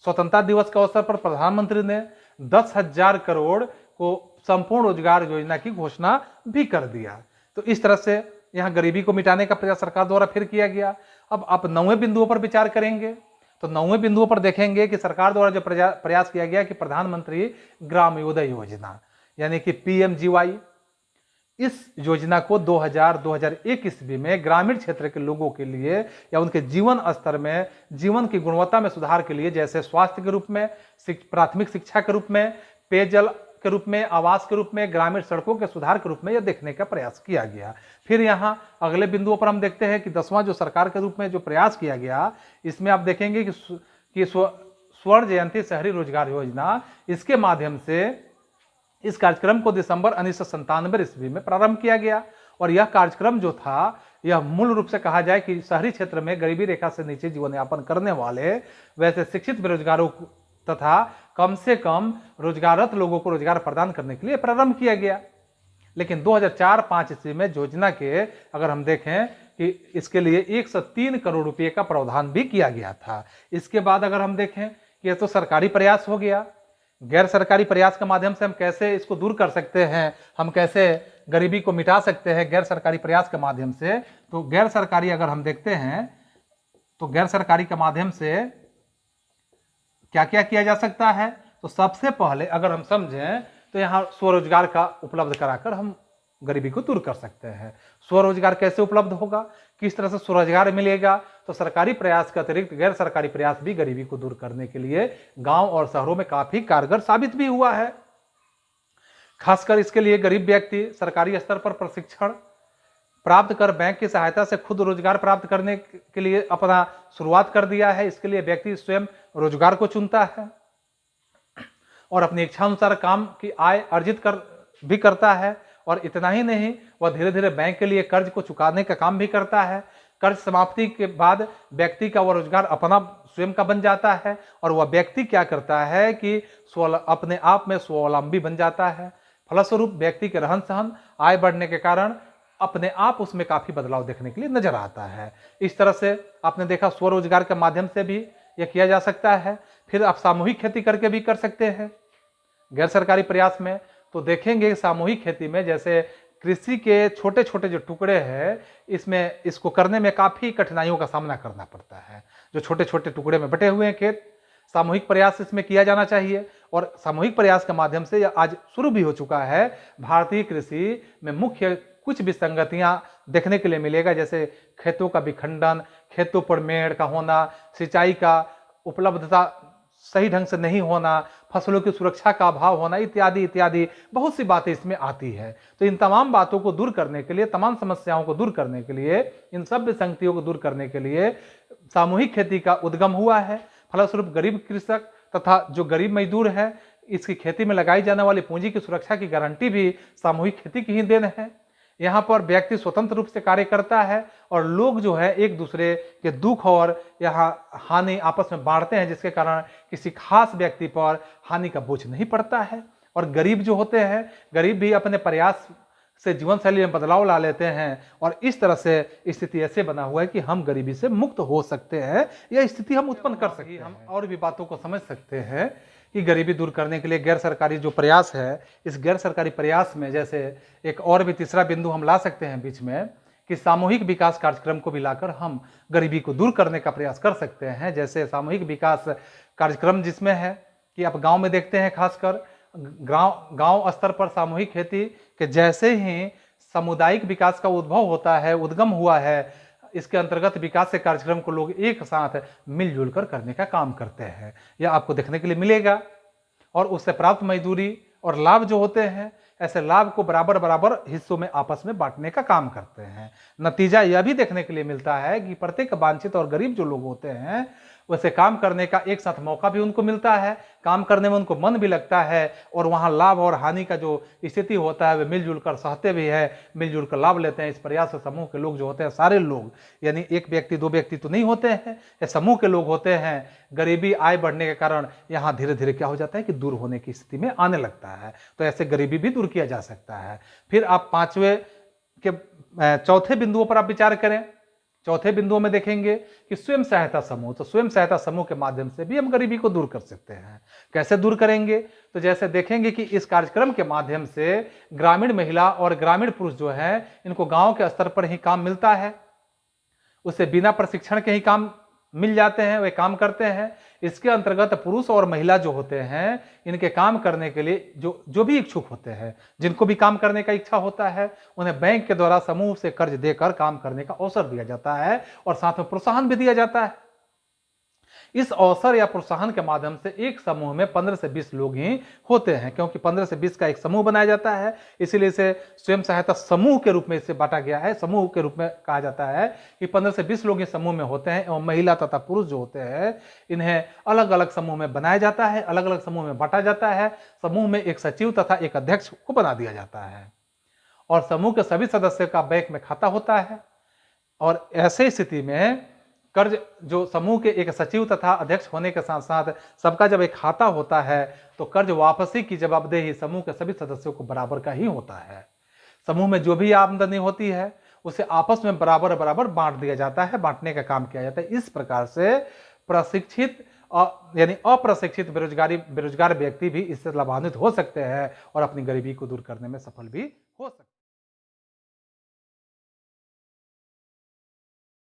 स्वतंत्रता दिवस के अवसर पर प्रधानमंत्री ने 10,000 करोड़ को संपूर्ण रोजगार योजना की घोषणा भी कर दिया। तो इस तरह से यहाँ गरीबी को मिटाने का प्रयास सरकार द्वारा फिर किया गया। अब आप 9वें बिंदुओं पर विचार करेंगे, तो 9वें बिंदुओं पर देखेंगे कि सरकार द्वारा जो प्रयास किया गया कि प्रधानमंत्री ग्रामोदय योजना यानी कि PMGY, इस योजना को 2000-2001 ईस्वी में ग्रामीण क्षेत्र के लोगों के लिए या उनके जीवन स्तर में, जीवन की गुणवत्ता में सुधार के लिए, जैसे स्वास्थ्य के रूप में, प्राथमिक शिक्षा के रूप में, पेयजल के रूप में, आवास के रूप में, ग्रामीण सड़कों के सुधार के रूप में यह देखने का प्रयास किया गया। फिर यहाँ अगले बिंदुओं पर हम देखते हैं कि 10वां जो सरकार के रूप में जो प्रयास किया गया, इसमें आप देखेंगे कि स्वर्ण जयंती शहरी रोजगार योजना, इसके माध्यम से इस कार्यक्रम को दिसंबर 1997 ईस्वी में प्रारंभ किया गया। और यह कार्यक्रम जो था, यह मूल रूप से कहा जाए कि शहरी क्षेत्र में गरीबी रेखा से नीचे जीवन यापन करने वाले वैसे शिक्षित बेरोजगारों तथा कम से कम रोजगाररत लोगों को रोजगार प्रदान करने के लिए प्रारंभ किया गया। लेकिन 2004-05 ईस्वी में योजना के अगर हम देखें कि इसके लिए 103 करोड़ रुपए का प्रावधान भी किया गया था। इसके बाद अगर हम देखें कि यह तो सरकारी प्रयास हो गया, गैर सरकारी प्रयास के माध्यम से हम कैसे इसको दूर कर सकते हैं, हम कैसे गरीबी को मिटा सकते हैं गैर सरकारी प्रयास के माध्यम से। तो गैर सरकारी अगर हम देखते हैं तो गैर सरकारी के माध्यम से क्या क्या किया जा सकता है, तो सबसे पहले अगर हम समझें तो यहाँ स्वरोजगार का उपलब्ध कराकर हम गरीबी को दूर कर सकते हैं। स्वरोजगार कैसे उपलब्ध होगा, किस तरह से स्वरोजगार मिलेगा, तो सरकारी प्रयास के अतिरिक्त गैर सरकारी प्रयास भी गरीबी को दूर करने के लिए गांव और शहरों में काफी कारगर साबित भी हुआ है। खासकर इसके लिए गरीब व्यक्ति सरकारी स्तर पर प्रशिक्षण प्राप्त कर बैंक की सहायता से खुद रोजगार प्राप्त करने के लिए अपना शुरुआत कर दिया है। इसके लिए व्यक्ति स्वयं रोजगार को चुनता है और अपनी इच्छा अनुसार काम की आय अर्जित भी करता है। और इतना ही नहीं, वह धीरे धीरे बैंक के लिए कर्ज को चुकाने का काम भी करता है। कर्ज समाप्ति के बाद व्यक्ति का वह रोजगार अपना स्वयं का बन जाता है और वह व्यक्ति क्या करता है कि अपने आप में स्वावलंबी बन जाता है। फलस्वरूप व्यक्ति के रहन सहन, आय बढ़ने के कारण अपने आप उसमें काफी बदलाव देखने के लिए नजर आता है। इस तरह से आपने देखा स्वरोजगार के माध्यम से भी यह किया जा सकता है। फिर आप सामूहिक खेती करके भी कर सकते हैं गैर सरकारी प्रयास में। तो देखेंगे सामूहिक खेती में जैसे कृषि के छोटे छोटे जो टुकड़े हैं, इसमें इसको करने में काफी कठिनाइयों का सामना करना पड़ता है। जो छोटे छोटे टुकड़े में बटे हुए हैं खेत, सामूहिक प्रयास इसमें किया जाना चाहिए। और सामूहिक प्रयास के माध्यम से यह आज शुरू भी हो चुका है। भारतीय कृषि में मुख्य कुछ विसंगतियां देखने के लिए मिलेगा, जैसे खेतों का विखंडन, खेतों पर मेड़ का होना, सिंचाई का उपलब्धता सही ढंग से नहीं होना, फसलों की सुरक्षा का अभाव होना, इत्यादि इत्यादि बहुत सी बातें इसमें आती है। तो इन तमाम बातों को दूर करने के लिए, तमाम समस्याओं को दूर करने के लिए, इन सब विसंगतियों को दूर करने के लिए सामूहिक खेती का उद्गम हुआ है। फलस्वरूप गरीब कृषक तथा जो गरीब मजदूर है, इसकी खेती में लगाई जाने वाली पूंजी की सुरक्षा की गारंटी भी सामूहिक खेती की ही देन है। यहाँ पर व्यक्ति स्वतंत्र रूप से कार्य करता है और लोग जो है एक दूसरे के दुख और यहाँ हानि आपस में बांटते हैं, जिसके कारण किसी खास व्यक्ति पर हानि का बोझ नहीं पड़ता है। और गरीब जो होते हैं, गरीब भी अपने प्रयास से जीवन शैली में बदलाव ला लेते हैं और इस तरह से स्थिति ऐसे बना हुआ है कि हम गरीबी से मुक्त हो सकते हैं। यह स्थिति हम उत्पन्न कर सकते हैं। हम और भी बातों को समझ सकते हैं कि गरीबी दूर करने के लिए गैर सरकारी जो प्रयास है, इस गैर सरकारी प्रयास में जैसे एक और भी तीसरा बिंदु हम ला सकते हैं बीच में कि सामूहिक विकास कार्यक्रम को भी लाकर हम गरीबी को दूर करने का प्रयास कर सकते हैं। जैसे सामूहिक विकास कार्यक्रम जिसमें है कि आप गांव में देखते हैं, खासकर गांव स्तर पर सामूहिक खेती के जैसे ही सामुदायिक विकास का उद्भव होता है, उद्गम हुआ है, इसके अंतर्गत विकास के कार्यक्रम को लोग एक साथ मिलजुल कर करने का काम करते हैं। यह आपको देखने के लिए मिलेगा और उससे प्राप्त मजदूरी और लाभ जो होते हैं, ऐसे लाभ को बराबर बराबर हिस्सों में आपस में बांटने का काम करते हैं। नतीजा यह भी देखने के लिए मिलता है कि प्रत्येक वांछित और गरीब जो लोग होते हैं, वैसे काम करने का एक साथ मौका भी उनको मिलता है, काम करने में उनको मन भी लगता है और वहाँ लाभ और हानि का जो स्थिति होता है वे मिलजुल कर सहते भी है, मिलजुल कर लाभ लेते हैं। इस प्रयास समूह के लोग जो होते हैं, सारे लोग, यानी एक व्यक्ति दो व्यक्ति तो नहीं होते हैं, ये समूह के लोग होते हैं। गरीबी आय बढ़ने के कारण यहाँ धीरे धीरे क्या हो जाता है कि दूर होने की स्थिति में आने लगता है। तो ऐसे गरीबी भी दूर किया जा सकता है। फिर आप चौथे बिंदुओं पर आप विचार करें। चौथे बिंदुओं में देखेंगे कि स्वयं सहायता समूह, तो स्वयं सहायता समूह के माध्यम से भी हम गरीबी को दूर कर सकते हैं। कैसे दूर करेंगे, तो जैसे देखेंगे कि इस कार्यक्रम के माध्यम से ग्रामीण महिला और ग्रामीण पुरुष जो है, इनको गांव के स्तर पर ही काम मिलता है, उसे बिना प्रशिक्षण के ही काम मिल जाते हैं, वे काम करते हैं। इसके अंतर्गत पुरुष और महिला जो होते हैं, इनके काम करने के लिए जो भी इच्छुक होते हैं, जिनको भी काम करने का इच्छा होता है, उन्हें बैंक के द्वारा समूह से कर्ज देकर काम करने का अवसर दिया जाता है और साथ में प्रोत्साहन भी दिया जाता है। इस अवसर या प्रोत्साहन के माध्यम से एक समूह में 15 से 20 लोग ही होते हैं, क्योंकि 15 से 20 का एक समूह बनाया जाता है, इसीलिए इसे स्वयं सहायता समूह के रूप में इसे बांटा गया है। समूह के रूप में कहा जाता है कि 15 से 20 लोग इस समूह में होते हैं एवं महिला तथा पुरुष जो होते हैं, इन्हें अलग अलग समूह में बनाया जाता है, अलग अलग समूह में बांटा जाता है। समूह में एक सचिव तथा एक अध्यक्ष को बना दिया जाता है और समूह के सभी सदस्यों का बैंक में खाता होता है। और ऐसे स्थिति में कर्ज जो समूह के एक सचिव तथा अध्यक्ष होने के साथ साथ सबका जब एक खाता होता है, तो कर्ज वापसी की जवाबदेही समूह के सभी सदस्यों को बराबर का ही होता है। समूह में जो भी आमदनी होती है उसे आपस में बराबर बराबर बांट दिया जाता है, बांटने का काम किया जाता है। इस प्रकार से प्रशिक्षित यानी अप्रशिक्षित बेरोजगार व्यक्ति भी इससे लाभान्वित हो सकते हैं और अपनी गरीबी को दूर करने में सफल भी हो सकते हैं।